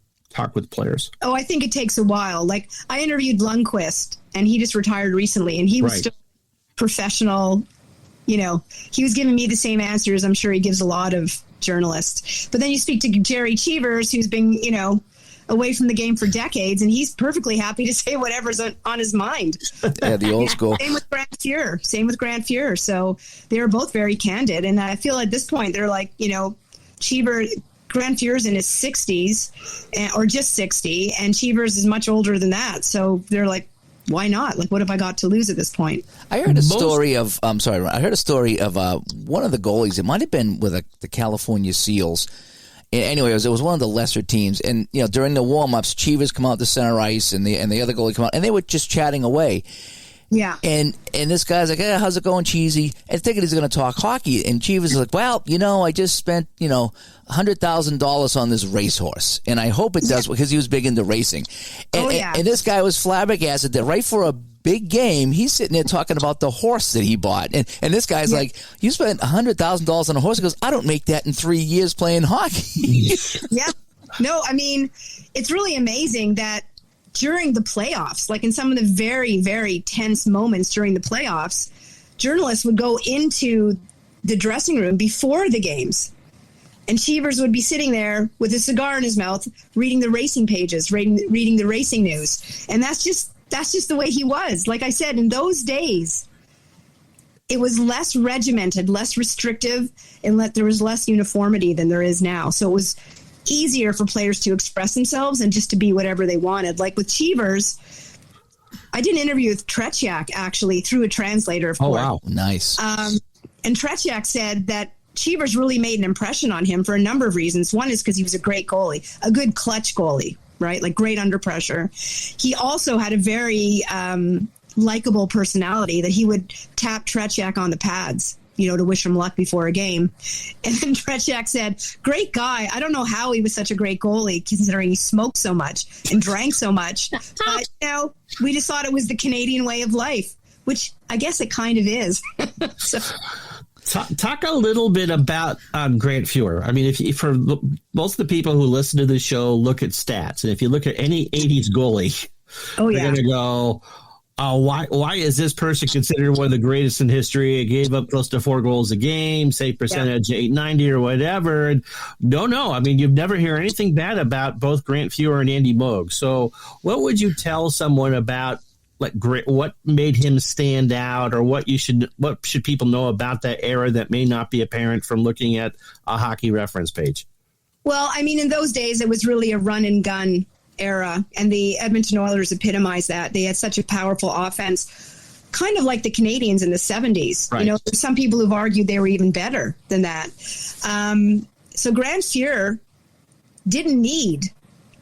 Speaker 2: players?
Speaker 3: Oh, I think it takes a while. Like, I interviewed Lundqvist, and he just retired recently, and he was
Speaker 2: Right.
Speaker 3: still professional. You know, he was giving me the same answers I'm sure he gives a lot of journalists. But then you speak to Jerry Cheevers, who's been, away from the game for decades, and he's perfectly happy to say whatever's on his mind.
Speaker 1: Yeah, the old school.
Speaker 3: Same with Grant Fuhr. So they were both very candid. And I feel at this point, they're like, Grant Fuhr's in his 60s or just 60, and Cheevers is much older than that. So they're like, why not? Like, what have I got to lose at this point?
Speaker 1: I heard a story of, one of the goalies. It might have been with the California Seals. Anyway, it was one of the lesser teams. And, during the warm-ups, Cheevers come out to center ice and the other goalie come out, and they were just chatting away.
Speaker 3: Yeah.
Speaker 1: And this guy's like, hey, how's it going, Cheesy? And thinking he's going to talk hockey. And Cheevers is like, well, I just spent, $100,000 on this racehorse. And I hope it does, because he was big into racing. And, and this guy was flabbergasted that right for a big game, he's sitting there talking about the horse that he bought. And this guy's like, you spent $100,000 on a horse? He goes, I don't make that in 3 years playing hockey.
Speaker 3: Yeah. No, I mean, it's really amazing that during the playoffs, like in some of the very, very tense moments during the playoffs, journalists would go into the dressing room before the games, and Cheevers would be sitting there with a cigar in his mouth, reading the racing pages, reading the racing news. And that's just the way he was. Like I said, in those days, it was less regimented, less restrictive, and there was less uniformity than there is now. So it was easier for players to express themselves and just to be whatever they wanted. Like with Cheevers, I did an interview with Tretiak, actually, through a translator, of course.
Speaker 1: Oh, wow. Nice.
Speaker 3: And Tretiak said that Cheevers really made an impression on him for a number of reasons. One is because he was a great goalie, a good clutch goalie, right? Like, great under pressure. He also had a very likable personality that he would tap Tretiak on the pads, to wish him luck before a game. And then Tretiak said, great guy. I don't know how he was such a great goalie, considering he smoked so much and drank so much. But, we just thought it was the Canadian way of life, which I guess it kind of is. So.
Speaker 2: Talk a little bit about Grant Fuhr. I mean, for most of the people who listen to the show look at stats, and if you look at any 80s goalie, they're going to go, why is this person considered one of the greatest in history? It gave up close to 4 goals a game, save percentage 890 or whatever. And no. I mean, you've never hear anything bad about both Grant Fuhr and Andy Moog. So what would you tell someone about what made him stand out, or what should people know about that era that may not be apparent from looking at a hockey reference page?
Speaker 3: Well, I mean, in those days, it was really a run and gun era, and the Edmonton Oilers epitomized that. They had such a powerful offense, kind of like the Canadians in the 70s.
Speaker 2: Right.
Speaker 3: There's some people who've argued they were even better than that. So Grant Fuhr didn't need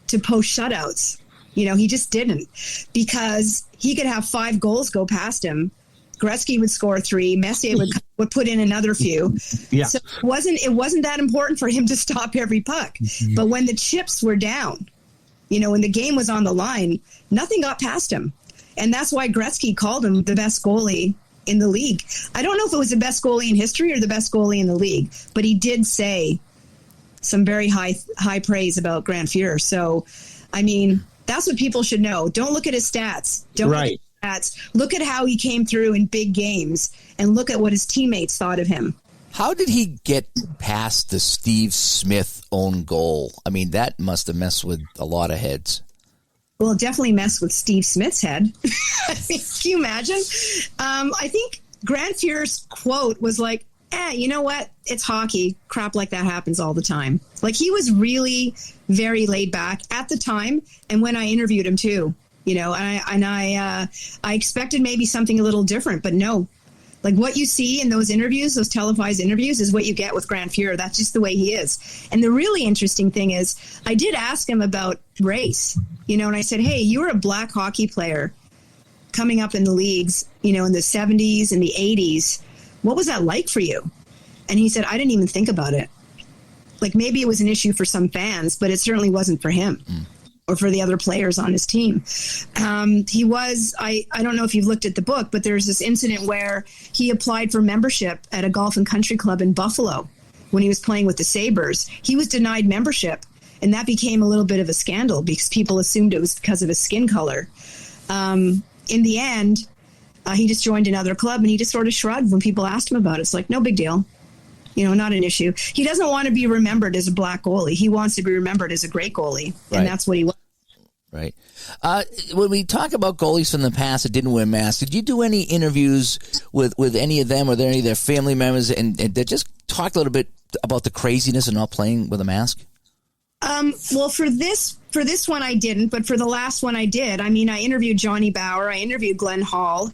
Speaker 3: to post shutouts. He just didn't, because he could have 5 goals go past him. Gretzky would score 3. Messier would put in another few.
Speaker 2: Yeah.
Speaker 3: So it wasn't that important for him to stop every puck. But when the chips were down, when the game was on the line, nothing got past him. And that's why Gretzky called him the best goalie in the league. I don't know if it was the best goalie in history or the best goalie in the league, but he did say some very high praise about Grant Fuhr. So, I mean, that's what people should know. Don't look at his stats. Don't look at his stats. Look at how he came through in big games, and look at what his teammates thought of him.
Speaker 1: How did he get past the Steve Smith own goal? I mean, that must have messed with a lot of heads.
Speaker 3: Well, it definitely messed with Steve Smith's head. I mean, can you imagine? I think Grant Fuhr's quote was like, you know what? It's hockey. Crap like that happens all the time. Like, he was really very laid back at the time, and when I interviewed him too, and I expected maybe something a little different, but no. Like, what you see in those interviews, those televised interviews, is what you get with Grant Fuhr. That's just the way he is. And the really interesting thing is, I did ask him about race, and I said, hey, you were a black hockey player coming up in the leagues, in the 70s and the 80s. What was that like for you? And he said, I didn't even think about it. Like, maybe it was an issue for some fans, but it certainly wasn't for him. Or for the other players on his team. He was, I don't know if you've looked at the book, but there's this incident where he applied for membership at a golf and country club in Buffalo when he was playing with the Sabres. He was denied membership, and that became a little bit of a scandal because people assumed it was because of his skin color. In the end, he just joined another club, and he just sort of shrugged when people asked him about it. It's like, no big deal. Not an issue. He doesn't want to be remembered as a black goalie. He wants to be remembered as a great goalie, and that's what he was.
Speaker 1: Right. When we talk about goalies from the past that didn't wear masks, did you do any interviews with any of them or any of their family members and that just talk a little bit about the craziness of not playing with a mask?
Speaker 3: Well, for this one I didn't, but for the last one I did. I mean, I interviewed Johnny Bower. I interviewed Glenn Hall.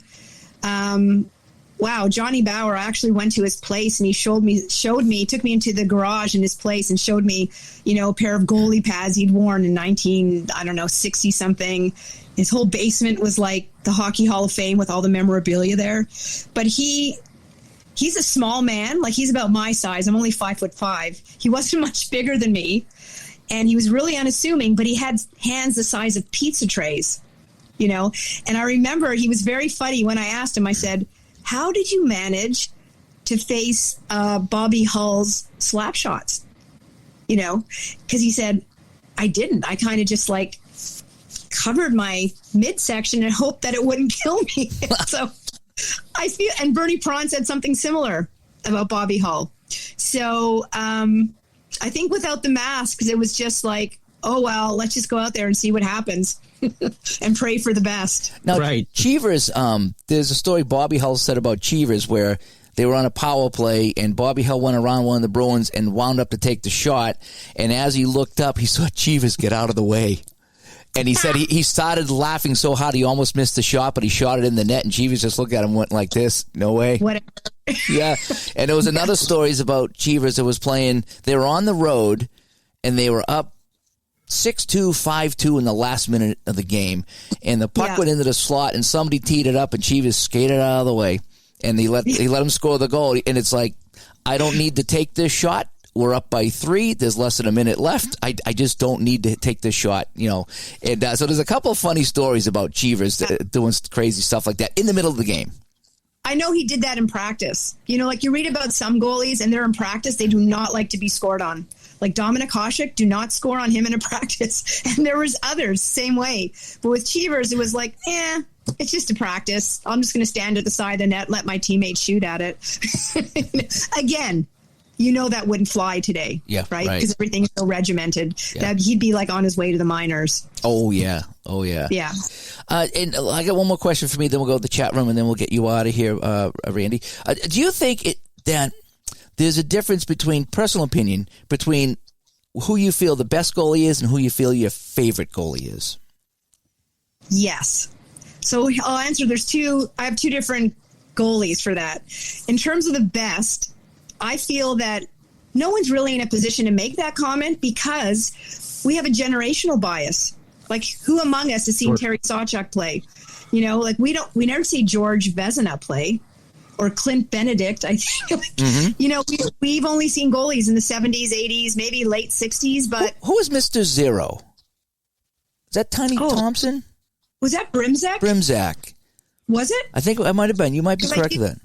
Speaker 3: Wow, Johnny Bower, I actually went to his place and he took me into the garage in his place and showed me, a pair of goalie pads he'd worn in 60 something. His whole basement was like the Hockey Hall of Fame with all the memorabilia there. But he's a small man, like he's about my size. I'm only 5'5". He wasn't much bigger than me. And he was really unassuming, but he had hands the size of pizza trays, And I remember he was very funny when I asked him, I said, how did you manage to face Bobby Hull's slap shots? Because he said, I didn't. I kind of just like covered my midsection and hoped that it wouldn't kill me. So I feel, and Bernie Prawn said something similar about Bobby Hull. So I think without the masks, it was just like, oh, well, let's just go out there and see what happens and pray for the best.
Speaker 1: Now,
Speaker 2: right.
Speaker 1: Cheevers, there's a story Bobby Hull said about Cheevers where they were on a power play and Bobby Hull went around one of the Bruins and wound up to take the shot. And as he looked up, he saw Cheevers get out of the way. And he said he started laughing so hard he almost missed the shot, but he shot it in the net. And Cheevers just looked at him and went like this, no way.
Speaker 3: Whatever.
Speaker 1: Yeah. And there was another stories about Cheevers that was playing. They were on the road and they were up 6-2, 5-2 in the last minute of the game. And the puck went into the slot and somebody teed it up and Cheevers skated out of the way. And he let him score the goal. And it's like, I don't need to take this shot. We're up by 3. There's less than a minute left. I just don't need to take this shot, And so there's a couple of funny stories about Cheevers doing crazy stuff like that in the middle of the game.
Speaker 3: I know he did that in practice. Like you read about some goalies and they're in practice, they do not like to be scored on. Like Dominik Hasek, do not score on him in a practice. And there was others, same way. But with Cheevers, it was like, it's just a practice. I'm just going to stand at the side of the net, let my teammates shoot at it. Again, that wouldn't fly today, right? Because everything is so regimented that he'd be like on his way to the minors.
Speaker 1: Oh, yeah. Yeah. And I got one more question for me, then we'll go to the chat room, and then we'll get you out of here, Randy. Do you think that there's a difference between personal opinion between who you feel the best goalie is and who you feel your favorite goalie is?
Speaker 3: Yes. So I'll answer. I have two different goalies for that. In terms of the best, I feel that no one's really in a position to make that comment because we have a generational bias. Like, who among us has seen Terry Sawchuk play? We never see George Vezina play or Clint Benedict. I think, we've only seen goalies in the 70s, 80s, maybe late 60s. But
Speaker 1: who is Mr. Zero? Is that Tiny Thompson?
Speaker 3: Was that Brimzak?
Speaker 1: Brimzak.
Speaker 3: Was it?
Speaker 1: I think it might have been. You might be correct with that.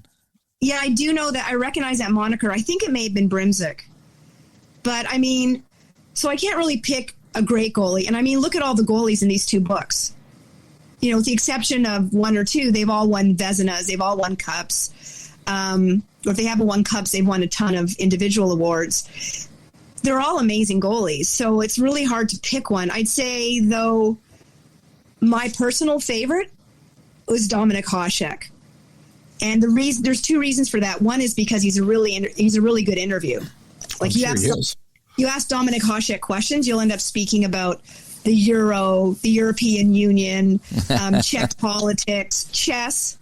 Speaker 3: Yeah, I do know that. I recognize that moniker. I think it may have been Brimzak. But, so I can't really pick a great goalie. And, look at all the goalies in these two books. with the exception of one or two, they've all won Vezinas, they've all won cups. Or if they haven't won cups, they've won a ton of individual awards. They're all amazing goalies, so it's really hard to pick one. I'd say, though, my personal favorite was Dominik Hasek. And there's two reasons for that. One is because he's a really good interview. Like you ask Dominik Hasek questions, you'll end up speaking about the Euro, the European Union, Czech politics, chess,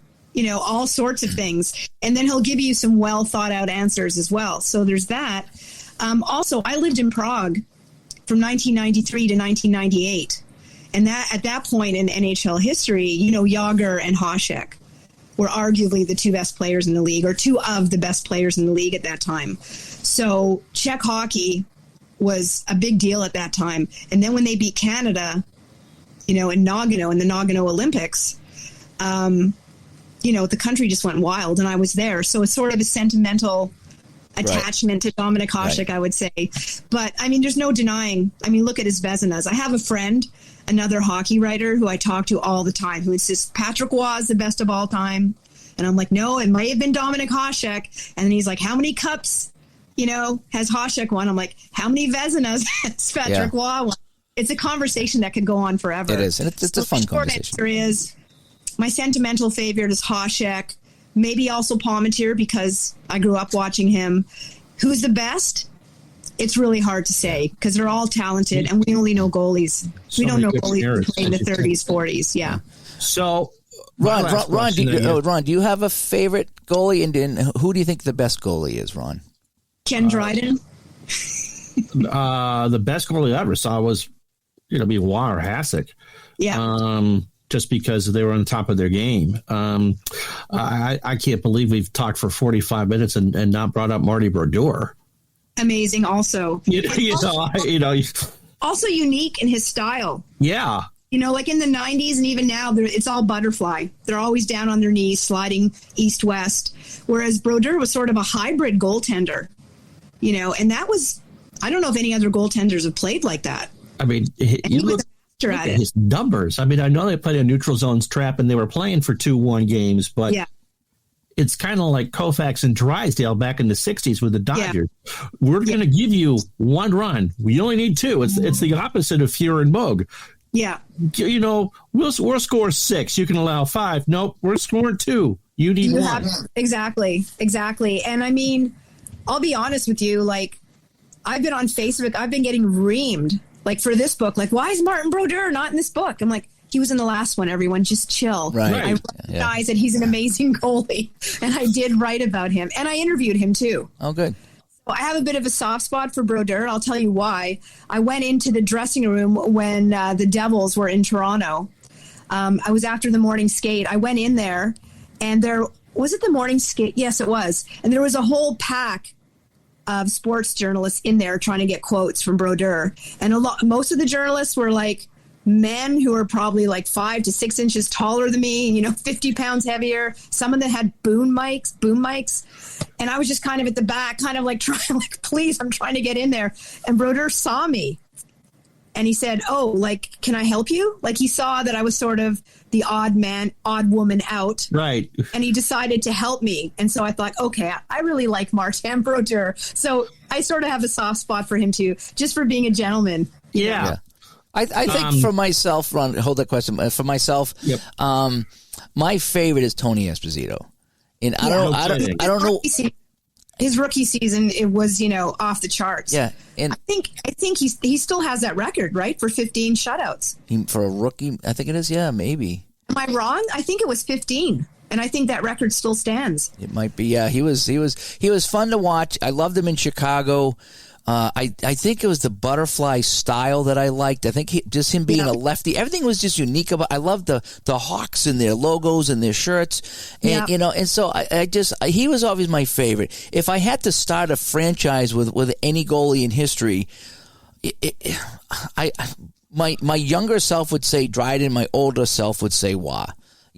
Speaker 3: all sorts of things. And then he'll give you some well thought out answers as well. So there's that. Also, I lived in Prague from 1993 to 1998. And at that point in NHL history, Jágr and Hasek were arguably the two best players in the league, or two of the best players in the league at that time. So Czech hockey was a big deal at that time. And then when they beat Canada, in Nagano, in the Nagano Olympics, the country just went wild, and I was there. So it's sort of a sentimental attachment to Dominik Hasek, I would say. But, there's no denying. Look at his Vezinas. I have a friend, another hockey writer who I talk to all the time, who insists Patrick Roy is the best of all time. And I'm like, no, it might have been Dominik Hasek. And then he's like, how many cups, has Hasek won? I'm like, how many Vezinas has Patrick Roy won? It's a conversation that could go on forever.
Speaker 1: It is, and it's a fun conversation.
Speaker 3: The short answer is, my sentimental favorite is Hasek, maybe also Palmateer, because I grew up watching him. Who's the best? It's really hard to say, because they're all talented, and we only know goalies. We don't know goalies who play in the 30s, 40s. Yeah.
Speaker 2: So,
Speaker 1: Ron, do you have a favorite goalie, and who do you think the best goalie is, Ron?
Speaker 3: Ken Dryden.
Speaker 2: The best goalie I ever saw was, Roy or Hasek.
Speaker 3: Yeah.
Speaker 2: Just because they were on top of their game. I can't believe we've talked for 45 minutes and not brought up Marty Brodeur.
Speaker 3: Amazing also. Also unique in his style.
Speaker 2: Yeah.
Speaker 3: Like in the 90s and even now, it's all butterfly. They're always down on their knees, sliding east-west, whereas Brodeur was sort of a hybrid goaltender, and that was, I don't know if any other goaltenders have played like that.
Speaker 2: You look at his numbers. I know they played a neutral zones trap and they were playing for 2-1 games, but it's kind of like Koufax and Drysdale back in the 60s with the Dodgers. Yeah. We're going to give you one run. We only need two. It's the opposite of Fuhr and Moog.
Speaker 3: Yeah.
Speaker 2: We'll score 6. You can allow 5. Nope, we're scoring 2. You need 1.
Speaker 3: Exactly. And I'll be honest with you. Like, I've been on Facebook. I've been getting reamed. Like, for this book, like, why is Martin Brodeur not in this book? I'm like, he was in the last one, everyone. Just chill.
Speaker 1: Right.
Speaker 3: I recognize that he's an amazing goalie, and I did write about him, and I interviewed him, too.
Speaker 1: Oh, good.
Speaker 3: So I have a bit of a soft spot for Brodeur. I'll tell you why. I went into the dressing room when the Devils were in Toronto. I was after the morning skate. I went in there, and was it the morning skate? Yes, it was. And there was a whole pack of sports journalists in there trying to get quotes from Brodeur. And most of the journalists were like men who were probably like 5 to 6 inches taller than me, 50 pounds heavier. Some of them had boom mics. And I was just kind of at the back, kind of like trying, like, please, I'm trying to get in there. And Brodeur saw me and he said, oh, like, can I help you? Like, he saw that I was sort of the odd woman out.
Speaker 2: Right.
Speaker 3: And he decided to help me. And so I thought, okay, I really like Martin Brodeur. So I sort of have a soft spot for him too, just for being a gentleman.
Speaker 2: Yeah.
Speaker 1: I think for myself, Ron, hold that question. For myself, my favorite is Tony Esposito. And I don't know.
Speaker 3: His rookie season, it was, off the charts.
Speaker 1: Yeah. And
Speaker 3: I think he still has that record, right? For 15 shutouts.
Speaker 1: For a rookie, I think it is. Yeah, maybe.
Speaker 3: Am I wrong? I think it was 15. And I think that record still stands.
Speaker 1: It might be. Yeah, he was fun to watch. I loved him in Chicago. I think it was the butterfly style that I liked. I think just him being a lefty, everything was just unique about. I loved the Hawks and their logos and their shirts, and and so he was always my favorite. If I had to start a franchise with any goalie in history, my younger self would say Dryden, my older self would say Wah.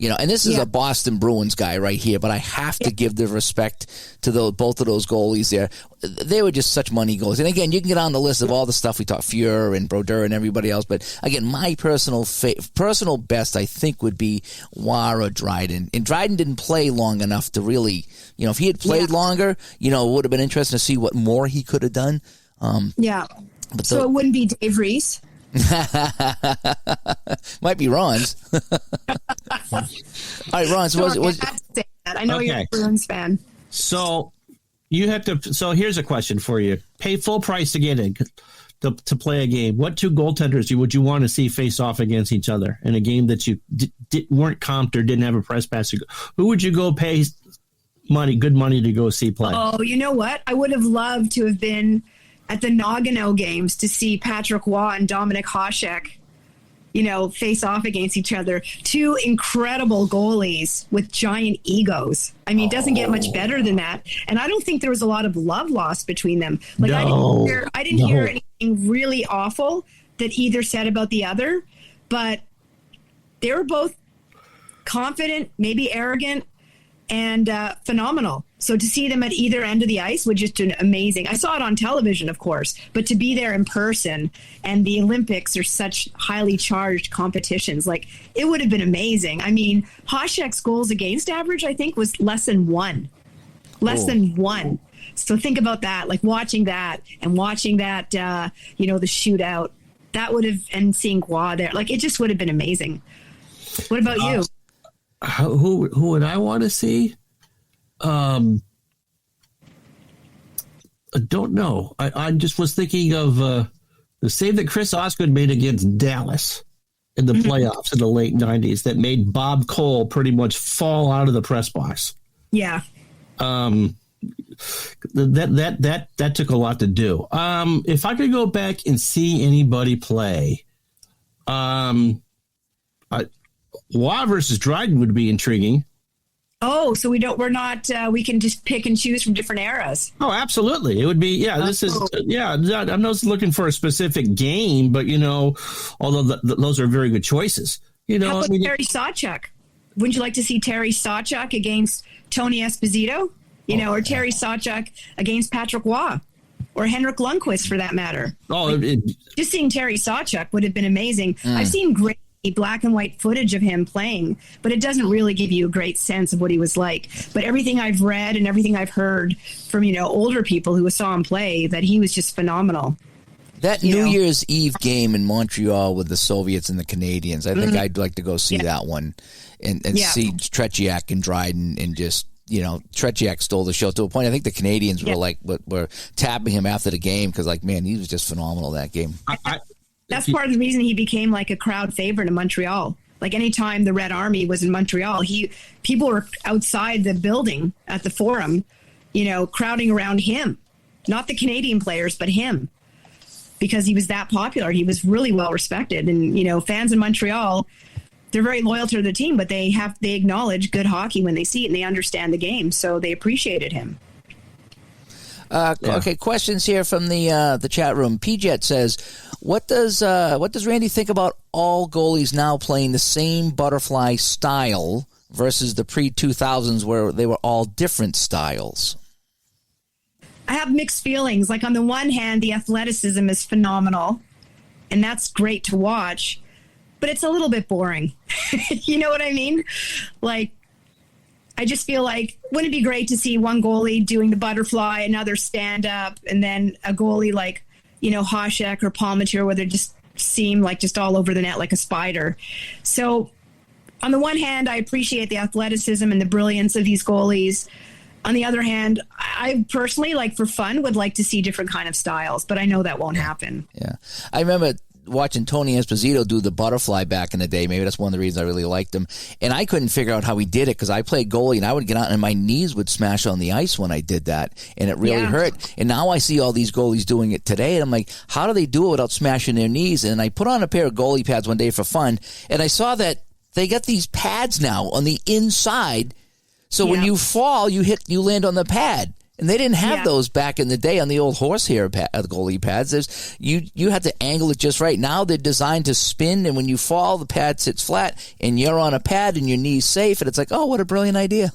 Speaker 1: And this is a Boston Bruins guy right here, but I have to give the respect to both of those goalies there. They were just such money goals. And again, you can get on the list of all the stuff we talked, Fuhr and Brodeur and everybody else. But again, my personal best, I think, would be Waugh or Dryden. And Dryden didn't play long enough to really, if he had played longer, it would have been interesting to see what more he could have done. But
Speaker 3: so it wouldn't be Dave Reese.
Speaker 1: Might be Ron's. All right, Ron.
Speaker 3: I know you're a Bruins fan.
Speaker 2: So you have to. So here's a question for you: pay full price to get in to play a game. What two goaltenders would you want to see face off against each other in a game that you weren't comped or didn't have a press pass? Who would you go pay good money to go see play?
Speaker 3: Oh, you know what? I would have loved to have been at the Nagano games to see Patrick Waugh and Dominik Hasek, face off against each other. Two incredible goalies with giant egos. I mean, it doesn't get much better than that. And I don't think there was a lot of love lost between them. Like, I didn't hear anything really awful that either said about the other, but they were both confident, maybe arrogant, and phenomenal. So to see them at either end of the ice was just amazing. I saw it on television, of course, but to be there in person, and the Olympics are such highly charged competitions, like, it would have been amazing. I mean, Hasek's goals against average, I think, was less than one. So think about that, like watching that, the shootout, that would have, and seeing Waugh there, like, it just would have been amazing. What about you?
Speaker 2: Who would I want to see? I don't know. I just was thinking of the save that Chris Osgood made against Dallas in the playoffs in the late 90s that made Bob Cole pretty much fall out of the press box.
Speaker 3: Yeah.
Speaker 2: That took a lot to do. If I could go back and see anybody play, Waugh versus Dryden would be intriguing.
Speaker 3: Oh, so we can just pick and choose from different eras.
Speaker 2: Oh, absolutely. It would be, I'm not looking for a specific game, but, although those are very good choices.
Speaker 3: How about Terry Sawchuk? Wouldn't you like to see Terry Sawchuk against Tony Esposito? Or Terry Sawchuk against Patrick Waugh? Or Henrik Lundqvist, for that matter. Just seeing Terry Sawchuk would have been amazing. I've seen great black and white footage of him playing, but it doesn't really give you a great sense of what he was like. But everything I've read and everything I've heard from, older people who saw him play, that he was just phenomenal.
Speaker 1: That New Year's Eve game in Montreal with the Soviets and the Canadians, I think I'd like to go see that one and see Tretiak and Dryden, and just, Tretiak stole the show to a point. I think the Canadians were tapping him after the game because, man, he was just phenomenal that game.
Speaker 3: That's part of the reason he became like a crowd favorite in Montreal. Like, anytime the Red Army was in Montreal, people were outside the building at the Forum, crowding around him. Not the Canadian players, but him. Because he was that popular. He was really well respected. And, fans in Montreal, they're very loyal to the team, but they acknowledge good hockey when they see it, and they understand the game. So they appreciated him.
Speaker 1: Okay, questions here from the chat room. PJet says, what does Randy think about all goalies now playing the same butterfly style versus the pre-2000s where they were all different styles?
Speaker 3: I have mixed feelings. Like, on the one hand, the athleticism is phenomenal, and that's great to watch, but it's a little bit boring. You know what I mean? Like, I just feel like, wouldn't it be great to see one goalie doing the butterfly, another stand up, and then a goalie like, Hasek or Palmateer, where they just seem like just all over the net like a spider. So on the one hand, I appreciate the athleticism and the brilliance of these goalies. On the other hand, I personally, for fun, would like to see different kind of styles, but I know that won't happen.
Speaker 1: Yeah. I remember watching Tony Esposito do the butterfly back in the day. Maybe that's one of the reasons I really liked him. And I couldn't figure out how he did it, because I played goalie and I would get out and my knees would smash on the ice when I did that, and it really hurt. And now I see all these goalies doing it today, and I'm like, how do they do it without smashing their knees? And I put on a pair of goalie pads one day for fun, and I saw that they got these pads now on the inside. So when you fall, you land on the pad. And they didn't have
Speaker 3: Yeah.
Speaker 1: those back in the day on the old horsehair goalie pads. You had to angle it just right. Now they're designed to spin, and when you fall, the pad sits flat, and you're on a pad, and your knee's safe. And it's like, oh, what a brilliant idea.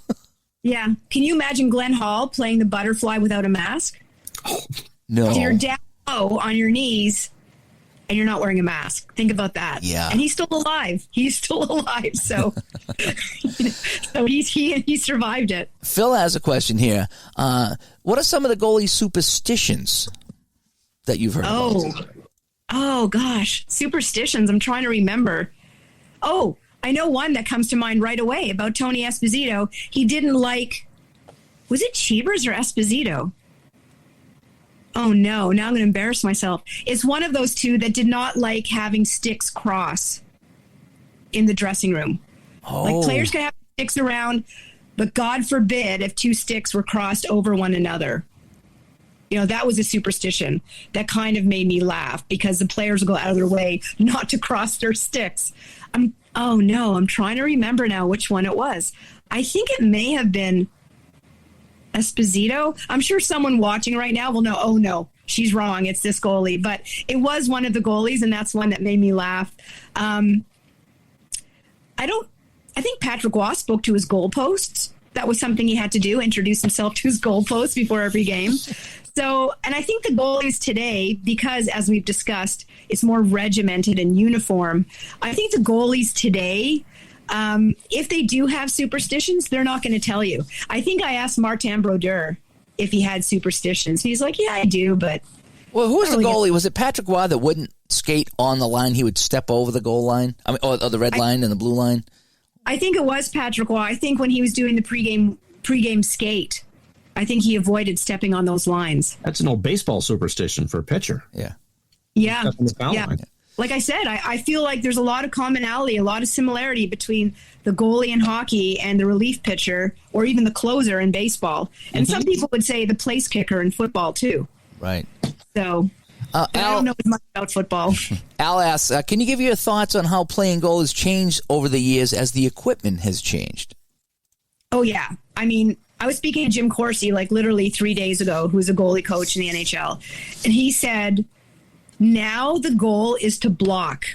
Speaker 3: Yeah. Can you imagine Glenn Hall playing the butterfly without a mask?
Speaker 1: No.
Speaker 3: So you're down low on your knees, and you're not wearing a mask. Think about that.
Speaker 1: Yeah.
Speaker 3: And he's still alive. He's still alive. So, so he survived it.
Speaker 1: Phil has a question here. What are some of the goalie superstitions that you've heard about?
Speaker 3: Oh gosh, superstitions. I'm trying to remember. Oh, I know one that comes to mind right away about Tony Esposito. He didn't like, was it Cheevers or Esposito? Oh no, now I'm going to embarrass myself. It's one of those two that did not like having sticks cross in the dressing room.
Speaker 1: Oh.
Speaker 3: Like players could have sticks around, but God forbid if two sticks were crossed over one another. You know, that was a superstition that kind of made me laugh because the players would go out of their way not to cross their sticks. I'm trying to remember now which one it was. I think it may have been Esposito. I'm sure someone watching right now will know, oh no, she's wrong. It's this goalie. But it was one of the goalies, and that's one that made me laugh. I think Patrick Waugh spoke to his goalposts. That was something he had to do, introduce himself to his goalposts before every game. So, and I think the goalies today, because as we've discussed, it's more regimented and uniform. I think the goalies today, if they do have superstitions, they're not going to tell you. I think I asked Martin Brodeur if he had superstitions. He's like, yeah, I do, but...
Speaker 1: Well, who was the goalie? Was it Patrick Waugh that wouldn't skate on the line? He would step over the goal line? I mean, or the red line and the blue line?
Speaker 3: I think it was Patrick Waugh. I think when he was doing the pregame skate, I think he avoided stepping on those lines.
Speaker 2: That's an old baseball superstition for a pitcher.
Speaker 1: Yeah.
Speaker 3: Yeah.
Speaker 2: Yeah.
Speaker 3: Like I said, I feel like there's a lot of commonality, a lot of similarity between the goalie in hockey and the relief pitcher, or even the closer in baseball. And some people would say the place kicker in football too.
Speaker 1: Right.
Speaker 3: So I don't know as much about football.
Speaker 1: Al asks, can you give your thoughts on how playing goal has changed over the years as the equipment has changed?
Speaker 3: Oh, yeah. I mean, I was speaking to Jim Corsi like literally 3 days ago, who's a goalie coach in the NHL. And he said, now the goal is to block.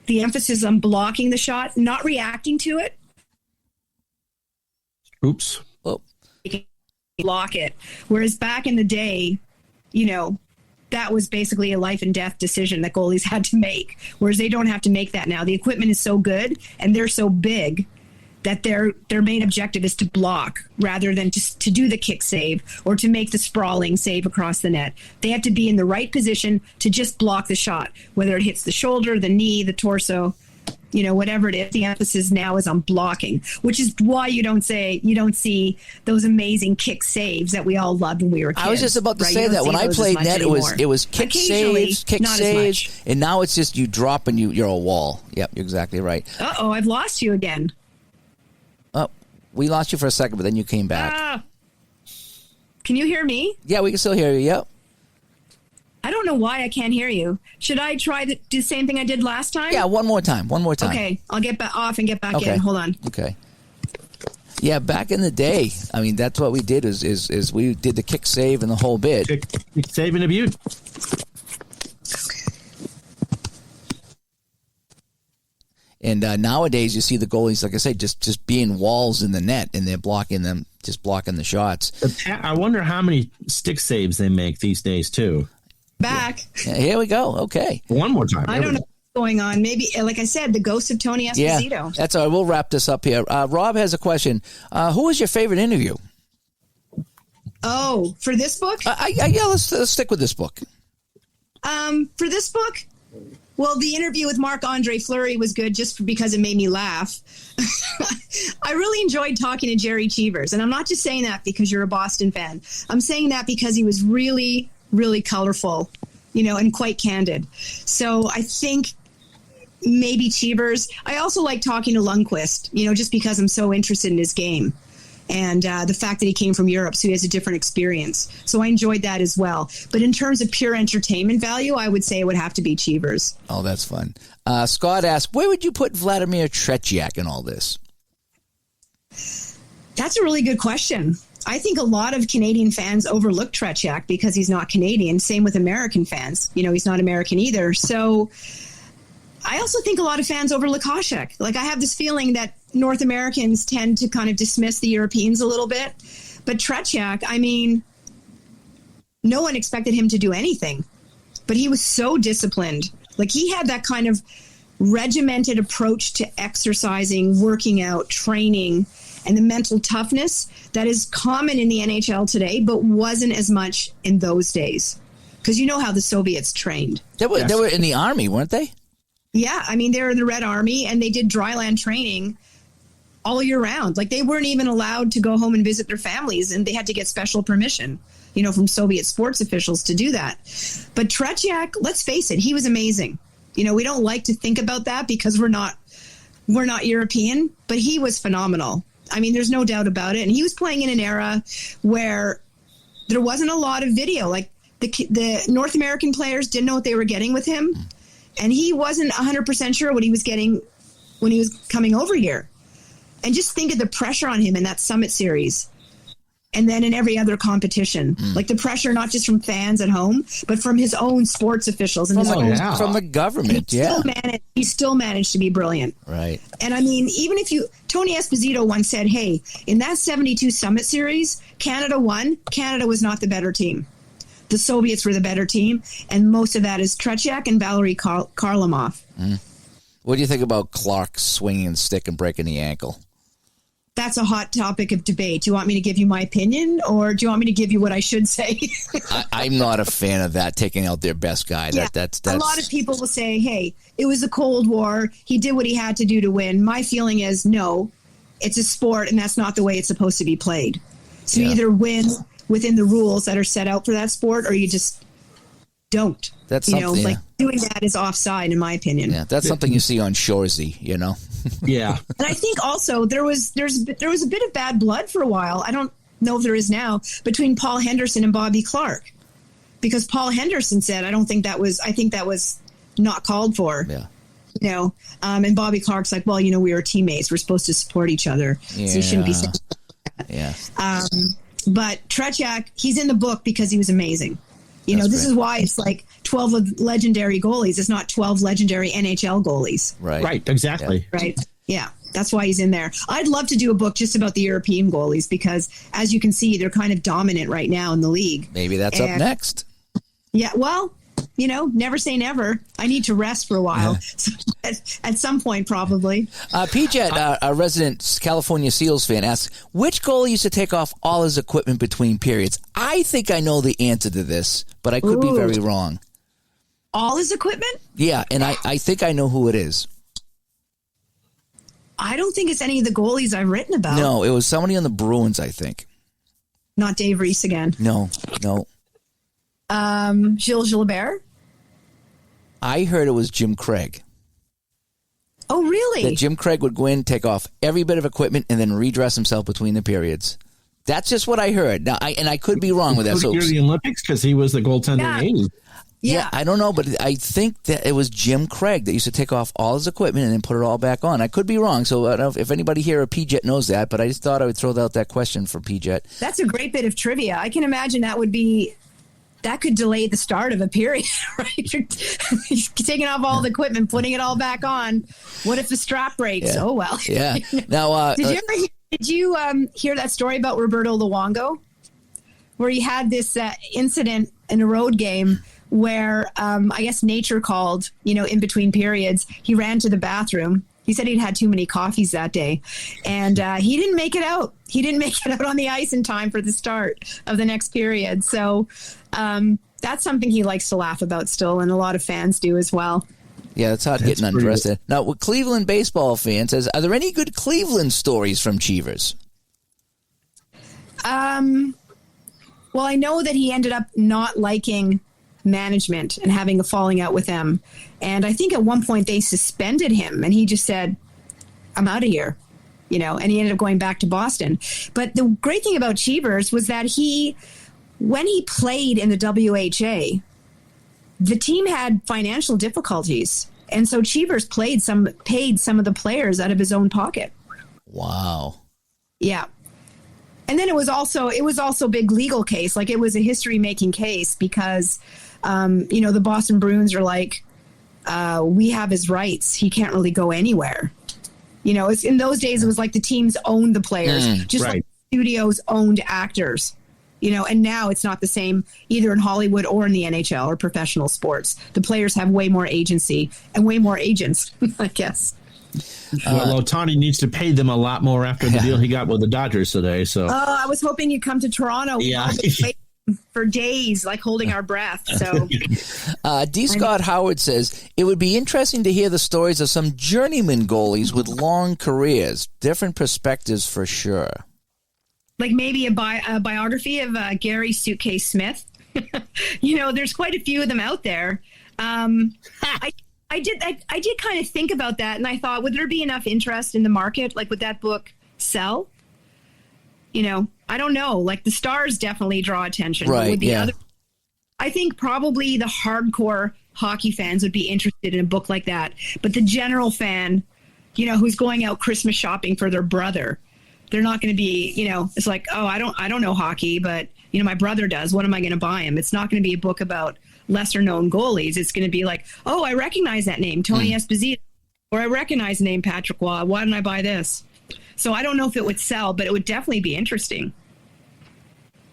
Speaker 3: The emphasis on blocking the shot, not reacting to it.
Speaker 2: Oops.
Speaker 1: Oh.
Speaker 3: Block it. Whereas back in the day, you know, that was basically a life and death decision that goalies had to make, whereas they don't have to make that now. The equipment is so good and they're so big that their main objective is to block rather than just to do the kick save or to make the sprawling save across the net. They have to be in the right position to just block the shot, whether it hits the shoulder, the knee, the torso, you know, whatever it is. The emphasis now is on blocking, which is why you don't see those amazing kick saves that we all loved when we were kids.
Speaker 1: I was just about to say that when I played net, it was kick saves, and now it's just you drop and you're a wall. Yep, you're exactly right.
Speaker 3: Uh-oh, I've lost you again.
Speaker 1: Oh, we lost you for a second, but then you came back.
Speaker 3: Can you hear me?
Speaker 1: Yeah, we can still hear you. Yep.
Speaker 3: I don't know why I can't hear you. Should I try to do the same thing I did last time?
Speaker 1: Yeah, one more time.
Speaker 3: Okay, I'll get off and get back in. Hold on.
Speaker 1: Okay. Yeah, back in the day, I mean, that's what we did is we did the kick save and the whole bit.
Speaker 2: Kick save and a beaut.
Speaker 1: And nowadays, you see the goalies, like I say, just being walls in the net, and they're blocking them, just blocking the shots.
Speaker 2: I wonder how many stick saves they make these days, too.
Speaker 3: Back.
Speaker 1: Yeah, here we go. Okay.
Speaker 2: One more time.
Speaker 3: I don't know what's going on. Maybe, like I said, the ghost of Tony Esposito.
Speaker 1: Yeah, that's all right. We'll wrap this up here. Rob has a question. Who was your favorite interview?
Speaker 3: Oh, for this book?
Speaker 1: Yeah, let's stick with this book.
Speaker 3: For this book? Well, the interview with Marc-Andre Fleury was good just because it made me laugh. I really enjoyed talking to Jerry Cheevers. And I'm not just saying that because you're a Boston fan. I'm saying that because he was really, really colorful, you know, and quite candid. So I think maybe Cheevers. I also like talking to Lundqvist, you know, just because I'm so interested in his game. And the fact that he came from Europe, so he has a different experience. So I enjoyed that as well. But in terms of pure entertainment value, I would say it would have to be Cheevers.
Speaker 1: Oh, that's fun. Scott asked, where would you put Vladimir Tretiak in all this?
Speaker 3: That's a really good question. I think a lot of Canadian fans overlook Tretiak because he's not Canadian. Same with American fans. He's not American either. So I also think a lot of fans overlook Hasek. Like, I have this feeling that North Americans tend to kind of dismiss the Europeans a little bit. But Tretiak, I mean, no one expected him to do anything. But he was so disciplined. Like, he had that kind of regimented approach to exercising, working out, training, and the mental toughness that is common in the NHL today, but wasn't as much in those days. Because you know how the Soviets trained.
Speaker 1: They were in the Army, weren't they?
Speaker 3: Yeah, I mean, they were in the Red Army, and they did dryland training all year round. Like, they weren't even allowed to go home and visit their families, and they had to get special permission, from Soviet sports officials to do that. But Tretiak, let's face it, he was amazing. We don't like to think about that because we're not European, but he was phenomenal. I mean, there's no doubt about it. And he was playing in an era where there wasn't a lot of video. Like, the North American players didn't know what they were getting with him. And he wasn't 100% sure what he was getting when he was coming over here. And just think of the pressure on him in that Summit Series. And then in every other competition. Like, the pressure not just from fans at home, but from his own sports officials. And
Speaker 1: from the government,
Speaker 3: He still managed to be brilliant.
Speaker 1: Right.
Speaker 3: And I mean, Tony Esposito once said, hey, in that 72 Summit Series, Canada won. Canada was not the better team. The Soviets were the better team. And most of that is Tretiak and Valery Kharlamov.
Speaker 1: What do you think about Clark swinging the stick and breaking the ankle?
Speaker 3: That's a hot topic of debate. Do you want me to give you my opinion, or do you want me to give you what I should say?
Speaker 1: I'm not a fan of that, taking out their best guy.
Speaker 3: Yeah.
Speaker 1: That's
Speaker 3: a lot of people will say, hey, it was the Cold War. He did what he had to do to win. My feeling is, no, it's a sport, and that's not the way it's supposed to be played. So you either win within the rules that are set out for that sport, or you just don't.
Speaker 1: That's something,
Speaker 3: like doing that is offside, in my opinion.
Speaker 1: Yeah, that's something you see on Shoresy,
Speaker 2: Yeah.
Speaker 3: And I think also there was a bit of bad blood for a while. I don't know if there is now, between Paul Henderson and Bobby Clark, because Paul Henderson said, I think that was not called for.
Speaker 1: Yeah.
Speaker 3: And Bobby Clark's like, well, we were teammates. We're supposed to support each other.
Speaker 1: Yeah.
Speaker 3: So you shouldn't be saying that.
Speaker 1: Yeah.
Speaker 3: But Tretiak, he's in the book because he was amazing. This is why it's like 12 legendary goalies. It's not 12 legendary NHL goalies.
Speaker 2: Right. Exactly.
Speaker 3: Yeah. Right. Yeah. That's why he's in there. I'd love to do a book just about the European goalies because, as you can see, they're kind of dominant right now in the league.
Speaker 1: Maybe that's up next.
Speaker 3: Yeah. Well, never say never. I need to rest for a while. At some point, probably.
Speaker 1: PJ, a resident California Seals fan, asks, which goalie used to take off all his equipment between periods? I think I know the answer to this, but I could be very wrong.
Speaker 3: All his equipment?
Speaker 1: Yeah, and I think I know who it is.
Speaker 3: I don't think it's any of the goalies I've written about.
Speaker 1: No, it was somebody on the Bruins, I think.
Speaker 3: Not Dave Reese again.
Speaker 1: No.
Speaker 3: Gilles Gilbert?
Speaker 1: I heard it was Jim Craig.
Speaker 3: Oh, really?
Speaker 1: That Jim Craig would go in, take off every bit of equipment, and then redress himself between the periods. That's just what I heard. Now, I could be wrong with that. So
Speaker 2: the Olympics, because he was the goaltender in the 80s.
Speaker 1: Yeah, I don't know, but I think that it was Jim Craig that used to take off all his equipment and then put it all back on. I could be wrong, so I don't know if anybody here at PJet knows that, but I just thought I would throw out that question for PJet.
Speaker 3: That's a great bit of trivia. I can imagine that could delay the start of a period, right? You're taking off all the equipment, putting it all back on. What if the strap breaks? Yeah. Oh, well.
Speaker 1: Yeah. Now,
Speaker 3: did you hear that story about Roberto Luongo, where he had this incident in a road game where I guess nature called, in between periods. He ran to the bathroom. He said he'd had too many coffees that day, and he didn't make it out. He didn't make it out on the ice in time for the start of the next period. So that's something he likes to laugh about still, and a lot of fans do as well.
Speaker 1: Yeah, that's hot getting undressed. Now, with Cleveland baseball fans, says, are there any good Cleveland stories from Cheevers?
Speaker 3: Well, I know that he ended up not liking management and having a falling out with them. And I think at one point they suspended him and he just said, I'm out of here, and he ended up going back to Boston. But the great thing about Cheevers was that when he played in the WHA, the team had financial difficulties. And so Cheevers paid some of the players out of his own pocket.
Speaker 1: Wow.
Speaker 3: Yeah. And then it was also big legal case. Like, it was a history making case because, the Boston Bruins are like, we have his rights. He can't really go anywhere. It's in those days, it was like the teams owned the players, just
Speaker 2: right.
Speaker 3: like studios owned actors, and now it's not the same either in Hollywood or in the NHL or professional sports. The players have way more agency and way more agents, I guess.
Speaker 2: Well, Ohtani needs to pay them a lot more after the deal he got with the Dodgers today. So,
Speaker 3: I was hoping you'd come to Toronto.
Speaker 2: Yeah.
Speaker 3: For days, like holding our breath. So,
Speaker 1: D. Scott Howard says, it would be interesting to hear the stories of some journeyman goalies with long careers. Different perspectives for sure.
Speaker 3: Like maybe a biography of Gary Suitcase Smith. There's quite a few of them out there. I did kind of think about that, and I thought, would there be enough interest in the market? Like, would that book sell? I don't know. Like, the stars definitely draw attention.
Speaker 1: Right,
Speaker 3: I think probably the hardcore hockey fans would be interested in a book like that. But the general fan, who's going out Christmas shopping for their brother, they're not going to be, it's like, oh, I don't know hockey, but, my brother does. What am I going to buy him? It's not going to be a book about lesser known goalies. It's going to be like, oh, I recognize that name, Tony Esposito, or I recognize the name Patrick Waugh. Why didn't I buy this? So I don't know if it would sell, but it would definitely be interesting.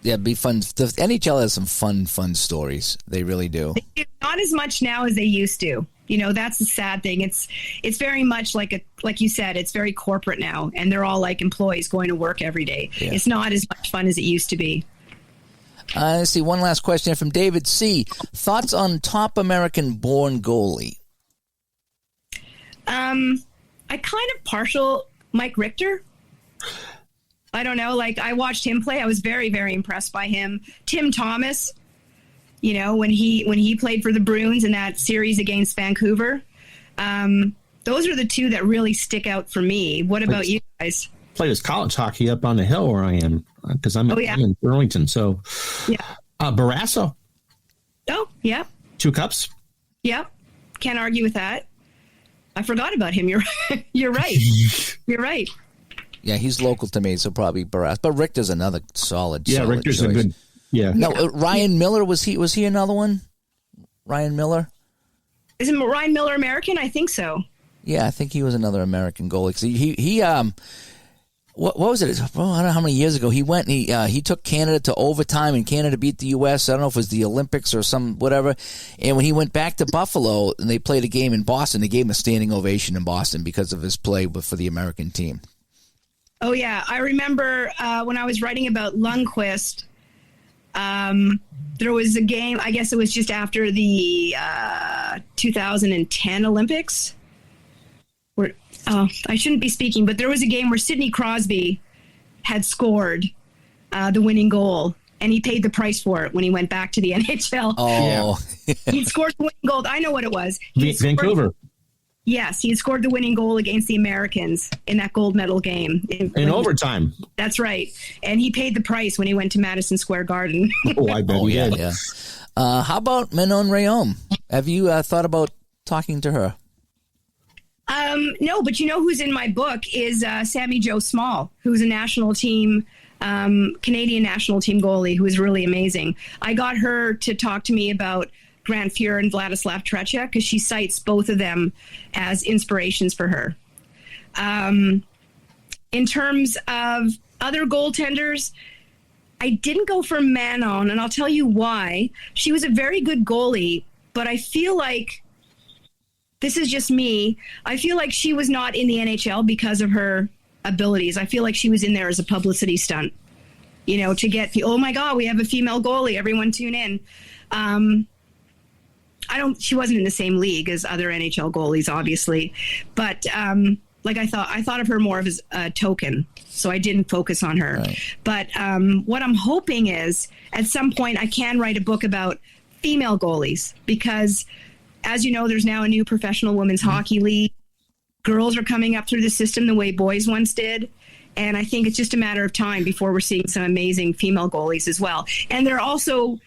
Speaker 1: Yeah, it'd be fun. The NHL has some fun stories. They really do.
Speaker 3: Not as much now as they used to. That's the sad thing. It's very much like you said, it's very corporate now, and they're all like employees going to work every day. Yeah. It's not as much fun as it used to be.
Speaker 1: Let's see, one last question from David C. Thoughts on top American-born goalie?
Speaker 3: I kind of partial Mike Richter. I don't know. Like, I watched him play. I was very, very impressed by him. Tim Thomas, when he played for the Bruins in that series against Vancouver. Those are the two that really stick out for me. What about you guys?
Speaker 2: Played his college hockey up on the hill where I am, because I'm in Burlington. So, Barrasso.
Speaker 3: Oh, yeah.
Speaker 2: 2 cups.
Speaker 3: Yeah. Can't argue with that. I forgot about him. You're right. You're right.
Speaker 1: Yeah, he's local to me, so probably Barras. But Richter's another solid.
Speaker 2: Yeah,
Speaker 1: solid
Speaker 2: Richter's
Speaker 1: choice.
Speaker 2: a good. Yeah.
Speaker 1: No, Ryan Miller, was he another one? Ryan Miller.
Speaker 3: Isn't Ryan Miller American? I think so.
Speaker 1: Yeah, I think he was another American goalie. He what was it? Well, I don't know how many years ago he went. And he took Canada to overtime, and Canada beat the U.S. I don't know if it was the Olympics or some whatever. And when he went back to Buffalo and they played a game in Boston, they gave him a standing ovation in Boston because of his play for the American team.
Speaker 3: Oh yeah, I remember when I was writing about Lundqvist. There was a game. I guess it was just after the 2010 Olympics. I shouldn't be speaking, but there was a game where Sidney Crosby had scored the winning goal, and he paid the price for it when he went back to the NHL.
Speaker 1: Oh,
Speaker 3: he scored the winning goal. I know what it was.
Speaker 2: Vancouver.
Speaker 3: Yes, he had scored the winning goal against the Americans in that gold medal game.
Speaker 2: In overtime.
Speaker 3: That's right. And he paid the price when he went to Madison Square Garden.
Speaker 2: Oh, I bet he did.
Speaker 1: Yeah. How about Manon Rhéaume? Have you thought about talking to her?
Speaker 3: No, but who's in my book is Sammy Joe Small, who's a national team, Canadian national team goalie who is really amazing. I got her to talk to me about Grant Fuhr and Vladislav Tretiak because she cites both of them as inspirations for her. In terms of other goaltenders, I didn't go for Manon, and I'll tell you why. She was a very good goalie, but I feel like, this is just me, I feel like she was not in the NHL because of her abilities. I feel like she was in there as a publicity stunt, to get oh my God, we have a female goalie, everyone tune in. She wasn't in the same league as other NHL goalies, obviously, but I thought of her more as a token, so I didn't focus on her. Right. But what I'm hoping is at some point I can write a book about female goalies because, as you know, there's now a new professional women's hockey league. Girls are coming up through the system the way boys once did. And I think it's just a matter of time before we're seeing some amazing female goalies as well. And they're also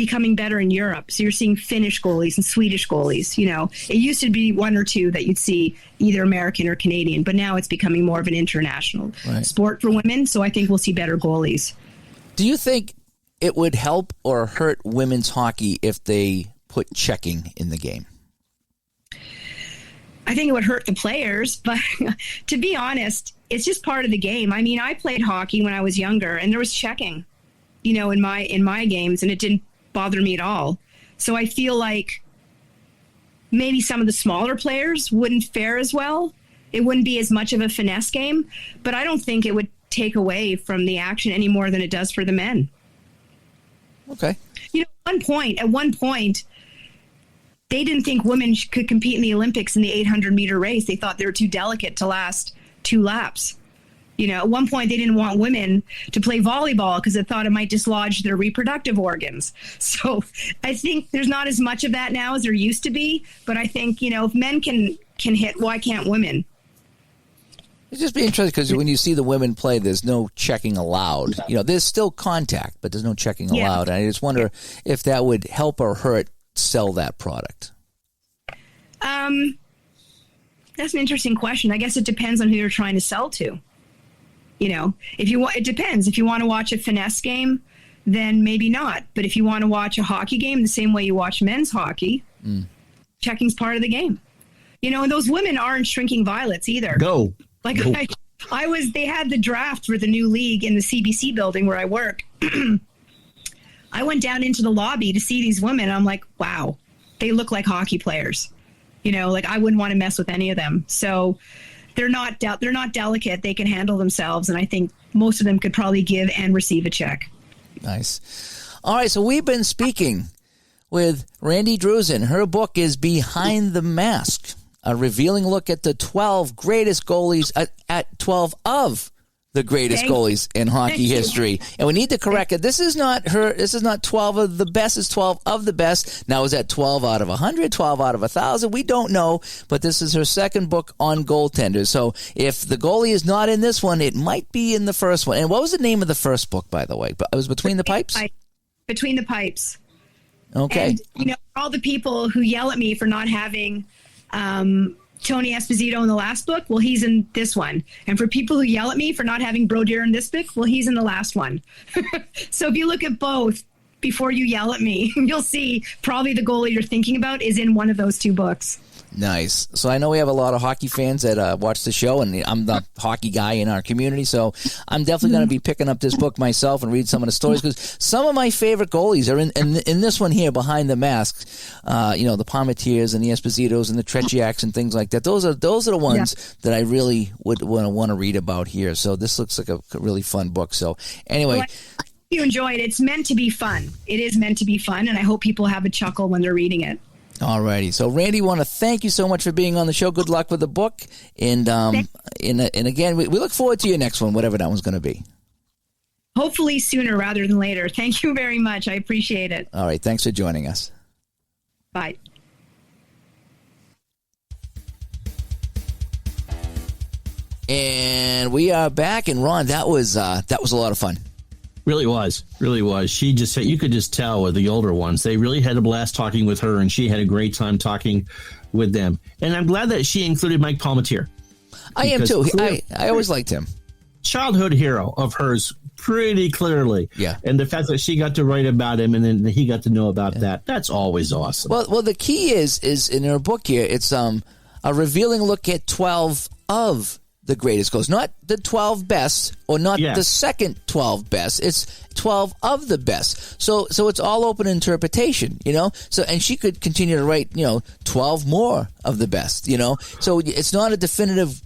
Speaker 3: becoming better in Europe. So you're seeing Finnish goalies and Swedish goalies. You know, it used to be one or two that you'd see either American or Canadian, but now it's becoming more of an international sport for women. So I think we'll see better goalies.
Speaker 1: Do you think it would help or hurt women's hockey if they put checking in the game?
Speaker 3: I think it would hurt the players, but to be honest, it's just part of the game. I mean, I played hockey when I was younger, and there was checking, you know, in my games, and it didn't bother me at all. So I feel like maybe some of the smaller players wouldn't fare as well. It wouldn't be as much of a finesse game, but I don't think it would take away from the action any more than it does for the men.
Speaker 1: Okay.
Speaker 3: You know, at one point, they didn't think women could compete in the Olympics in the 800-meter race. They thought they were too delicate to last 2 laps. You know, at one point, they didn't want women to play volleyball because they thought it might dislodge their reproductive organs. So I think there's not as much of that now as there used to be. But I think, you know, if men can hit, why can't women?
Speaker 1: It's just be interesting because when you see the women play, there's no checking allowed. You know, there's still contact, but there's no checking allowed. And I just wonder if that would help or hurt sell that product.
Speaker 3: That's an interesting question. I guess it depends on who you're trying to sell to. You know, it depends. If you want to watch a finesse game, then maybe not. But if you want to watch a hockey game the same way you watch men's hockey, checking's part of the game. You know, and those women aren't shrinking violets either. Like they had the draft for the new league in the CBC building where I work. I went down into the lobby to see these women. I'm like, wow, they look like hockey players. You know, like I wouldn't want to mess with any of them. So they're not delicate. They can handle themselves. And I think most of them could probably give and receive a check.
Speaker 1: Nice. All right. So we've been speaking with Randi Druzin. Her book is Behind the Mask, a revealing look at the 12 greatest goalies at 12 of the greatest goalies in hockey history. And we need to correct it. This is not 12 of the best. It's 12 of the best. Now, is that 12 out of 100, 12 out of 1,000? We don't know, but this is her second book on goaltenders. So if the goalie is not in this one, it might be in the first one. And what was the name of the first book, by the way? It was Between the Pipes?
Speaker 3: Between the Pipes.
Speaker 1: Okay.
Speaker 3: And, you know, all the people who yell at me for not having Tony Esposito in the last book, well, he's in this one. And for people who yell at me for not having Brodeur in this book, well, he's in the last one. So if you look at both before you yell at me, you'll see probably the goalie you're thinking about is in one of those 2 books.
Speaker 1: Nice. So I know we have a lot of hockey fans that watch the show, and I'm the hockey guy in our community, so I'm definitely going to be picking up this book myself and read some of the stories, because some of my favorite goalies are in this one here, Behind the Mask. You know, the Palmetiers and the Espositos and the Tretiaks and things like that. Those are the ones that I really would want to read about here. So this looks like a really fun book. So anyway.
Speaker 3: Well, you enjoy it. It's meant to be fun. It is meant to be fun, and I hope people have a chuckle when they're reading it.
Speaker 1: All righty. So, Randi, want to thank you so much for being on the show. Good luck with the book. And again, we look forward to your next one, whatever that one's going to be.
Speaker 3: Hopefully sooner rather than later. Thank you very much. I appreciate it.
Speaker 1: All right. Thanks for joining us.
Speaker 3: Bye.
Speaker 1: And we are back. And, Ron, that was a lot of fun.
Speaker 2: Really was. She just said, you could just tell with the older ones, they really had a blast talking with her, and she had a great time talking with them. And I'm glad that she included Mike Palmetier.
Speaker 1: I am too. I always liked him.
Speaker 2: Childhood hero of hers, pretty clearly.
Speaker 1: Yeah.
Speaker 2: And the fact that she got to write about him and then he got to know about that, that's always awesome.
Speaker 1: Well, the key is in her book here, it's a revealing look at 12 of the greatest goals, not the 12 best or not the second 12 best. It's 12 of the best. So it's all open interpretation, you know. So, and she could continue to write, 12 more of the best, you know. So it's not a definitive,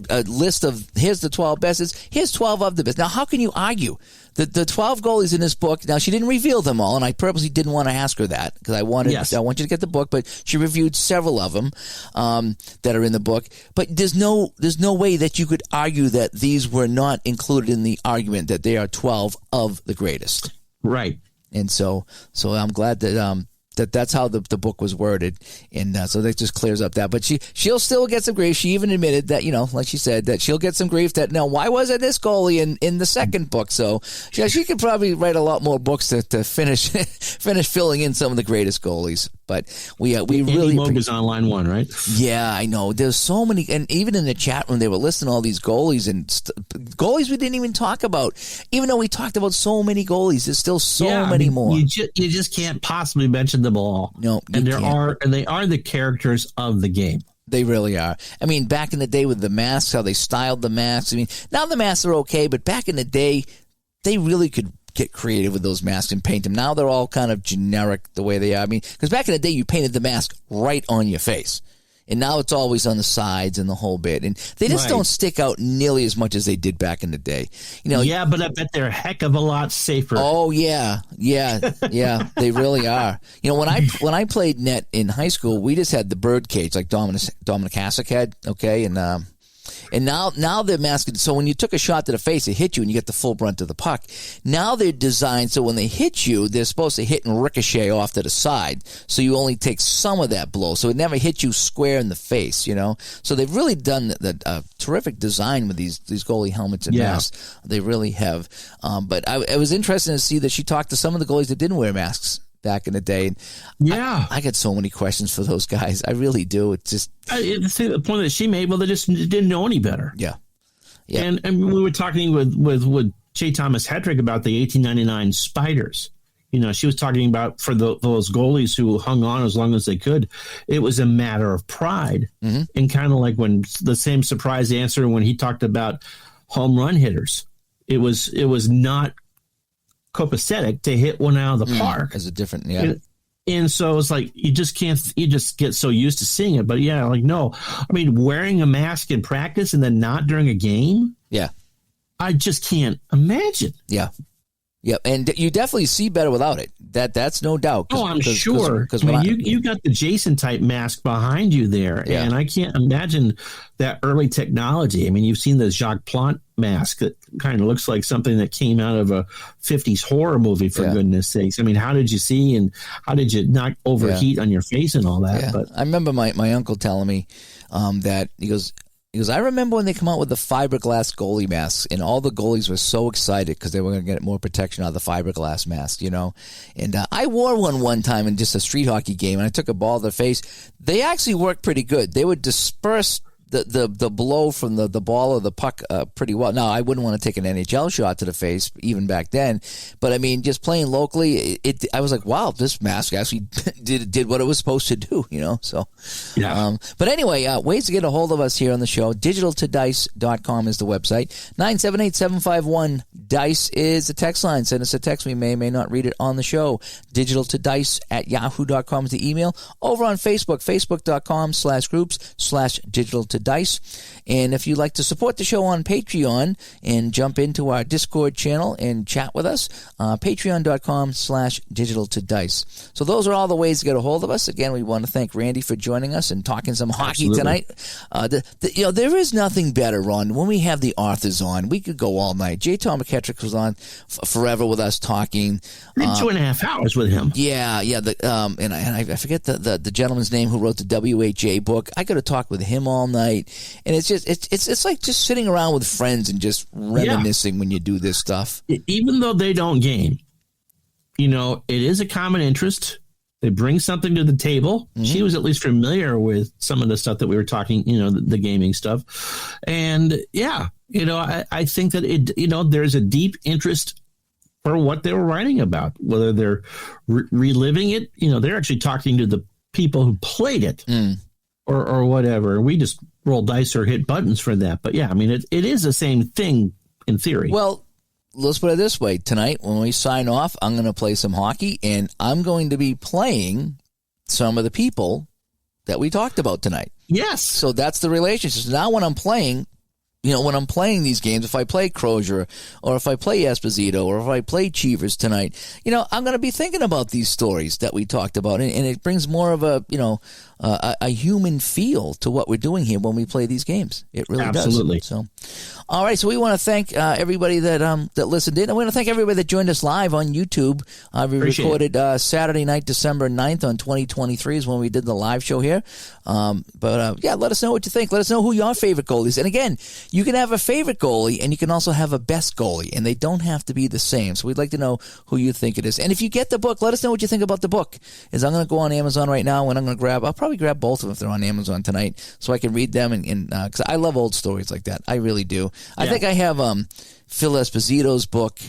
Speaker 1: a list of here's the 12 best. It's here's 12 of the best. Now, how can you argue the 12 goalies in this book? Now, she didn't reveal them all, and I purposely didn't want to ask her that because I want you to get the book. But she reviewed several of them that are in the book. But there's no way that you could argue that these were not included in the argument that they are 12 of the greatest.
Speaker 2: Right.
Speaker 1: And so I'm glad that That's how the book was worded, and so that just clears up that. But she'll still get some grief. She even admitted that, like she said, that she'll get some grief. That now, why wasn't this goalie in the second book? So yeah, she could probably write a lot more books to finish filling in some of the greatest goalies. But we really
Speaker 2: Moog is on line one, right?
Speaker 1: Yeah, I know. There's so many, and even in the chat room, they were listing all these goalies and goalies we didn't even talk about. Even though we talked about so many goalies, there's still so many more.
Speaker 2: You just can't possibly mention them all.
Speaker 1: No,
Speaker 2: and they are the characters of the game.
Speaker 1: They really are. I mean, back in the day with the masks, how they styled the masks. I mean, now the masks are okay, but back in the day, they really could get creative with those masks and paint them. Now they're all kind of generic the way they are. I mean, because back in the day, you painted the mask right on your face. And now it's always on the sides and the whole bit. And they just don't stick out nearly as much as they did back in the day.
Speaker 2: Yeah, but I bet they're a heck of a lot safer.
Speaker 1: Oh, yeah. They really are. When I played net in high school, we just had the bird cage like Dominic Hasek had, okay? And now they're masked. So when you took a shot to the face, it hit you and you get the full brunt of the puck. Now they're designed so when they hit you, they're supposed to hit and ricochet off to the side. So you only take some of that blow. So it never hits you square in the face, So they've really done a terrific design with these goalie helmets and masks. They really have. But it was interesting to see that she talked to some of the goalies that didn't wear masks back in the day.
Speaker 2: Yeah.
Speaker 1: I get so many questions for those guys. I really do. It's just...
Speaker 2: the point that she made, well, they just didn't know any better.
Speaker 1: Yeah.
Speaker 2: And we were talking with J. Thomas Hedrick about the 1899 Spiders. She was talking about for those goalies who hung on as long as they could, it was a matter of pride. Mm-hmm. And kind of like when the same surprise answer when he talked about home run hitters. It was not copacetic to hit one out of the park.
Speaker 1: As a different,
Speaker 2: And so it's like you just get so used to seeing it. But no. I mean, wearing a mask in practice and then not during a game?
Speaker 1: Yeah.
Speaker 2: I just can't imagine.
Speaker 1: Yeah. Yeah, and you definitely see better without it. That's no doubt.
Speaker 2: Oh, I'm sure. Because you got the Jason type mask behind you there, and I can't imagine that early technology. I mean, you've seen the Jacques Plante mask that kind of looks like something that came out of a 50s horror movie, for goodness sakes. I mean, how did you see and how did you not overheat on your face and all that?
Speaker 1: Yeah.
Speaker 2: But
Speaker 1: I remember my uncle telling me that he goes, I remember when they come out with the fiberglass goalie masks, and all the goalies were so excited because they were going to get more protection out of the fiberglass mask, And I wore one time in just a street hockey game, and I took a ball to the face. They actually worked pretty good. They would disperse the blow from the ball or the puck pretty well. Now, I wouldn't want to take an NHL shot to the face even back then, but I mean, just playing locally, I was like, wow, this mask actually did what it was supposed to do, So,
Speaker 2: yeah.
Speaker 1: But anyway, ways to get a hold of us here on the show. digitaltodice.com is the website. 978-751-DICE is the text line. Send us a text. We may not read it on the show. digitaltodice@yahoo.com is the email. Over on Facebook, facebook.com/groups/digitaltodice. And if you'd like to support the show on Patreon and jump into our Discord channel and chat with us, patreon.com/digitaltodice. So those are all the ways to get a hold of us. Again, we want to thank Randy for joining us and talking some hockey tonight. There is nothing better, Ron, when we have the authors on. We could go all night. J. Tom McKettrick was on forever with us talking.
Speaker 2: 2.5 hours with him.
Speaker 1: Yeah. And I forget the gentleman's name who wrote the WHA book. I could have talked with him all night. And it's just it's like just sitting around with friends and just reminiscing when you do this stuff.
Speaker 2: Even though they don't game, it is a common interest. They bring something to the table. Mm-hmm. She was at least familiar with some of the stuff that we were talking, the gaming stuff. And I think that there's a deep interest for what they were writing about, whether they're reliving it. They're actually talking to the people who played it. Or whatever. We just roll dice or hit buttons for that. But yeah, I mean, it is the same thing in theory.
Speaker 1: Well, let's put it this way. Tonight, when we sign off, I'm going to play some hockey, and I'm going to be playing some of the people that we talked about tonight.
Speaker 2: Yes.
Speaker 1: So that's the relationship. So now when I'm playing, when I'm playing these games, if I play Crozier or if I play Esposito or if I play Cheevers tonight, I'm going to be thinking about these stories that we talked about, and it brings more of a human feel to what we're doing here when we play these games. It really
Speaker 2: Absolutely.
Speaker 1: does. So, all right. So we want to thank everybody that listened in. I want to thank everybody that joined us live on YouTube. We recorded Saturday night, December 9th on 2023 is when we did the live show here. Let us know what you think. Let us know who your favorite goalie is. And again, you can have a favorite goalie and you can also have a best goalie, and they don't have to be the same. So we'd like to know who you think it is. And if you get the book, let us know what you think about the book. I'm going to go on Amazon right now and I'll probably grab both of them if they're on Amazon tonight so I can read them. And because I love old stories like that. I really do. I think I have Phil Esposito's book.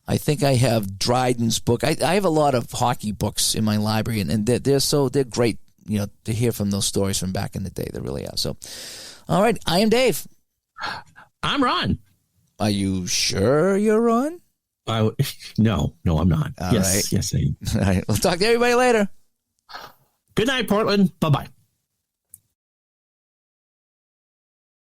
Speaker 1: I think I have Dryden's book. I have a lot of hockey books in my library, and they're great, to hear from those stories from back in the day. They really are. So, all right, I am Dave.
Speaker 2: I'm Ron.
Speaker 1: Are you sure you're Ron?
Speaker 2: No, I'm not.
Speaker 1: All right.
Speaker 2: Yes, I am.
Speaker 1: All right, we'll talk to everybody later.
Speaker 2: Good night, Portland. Bye-bye.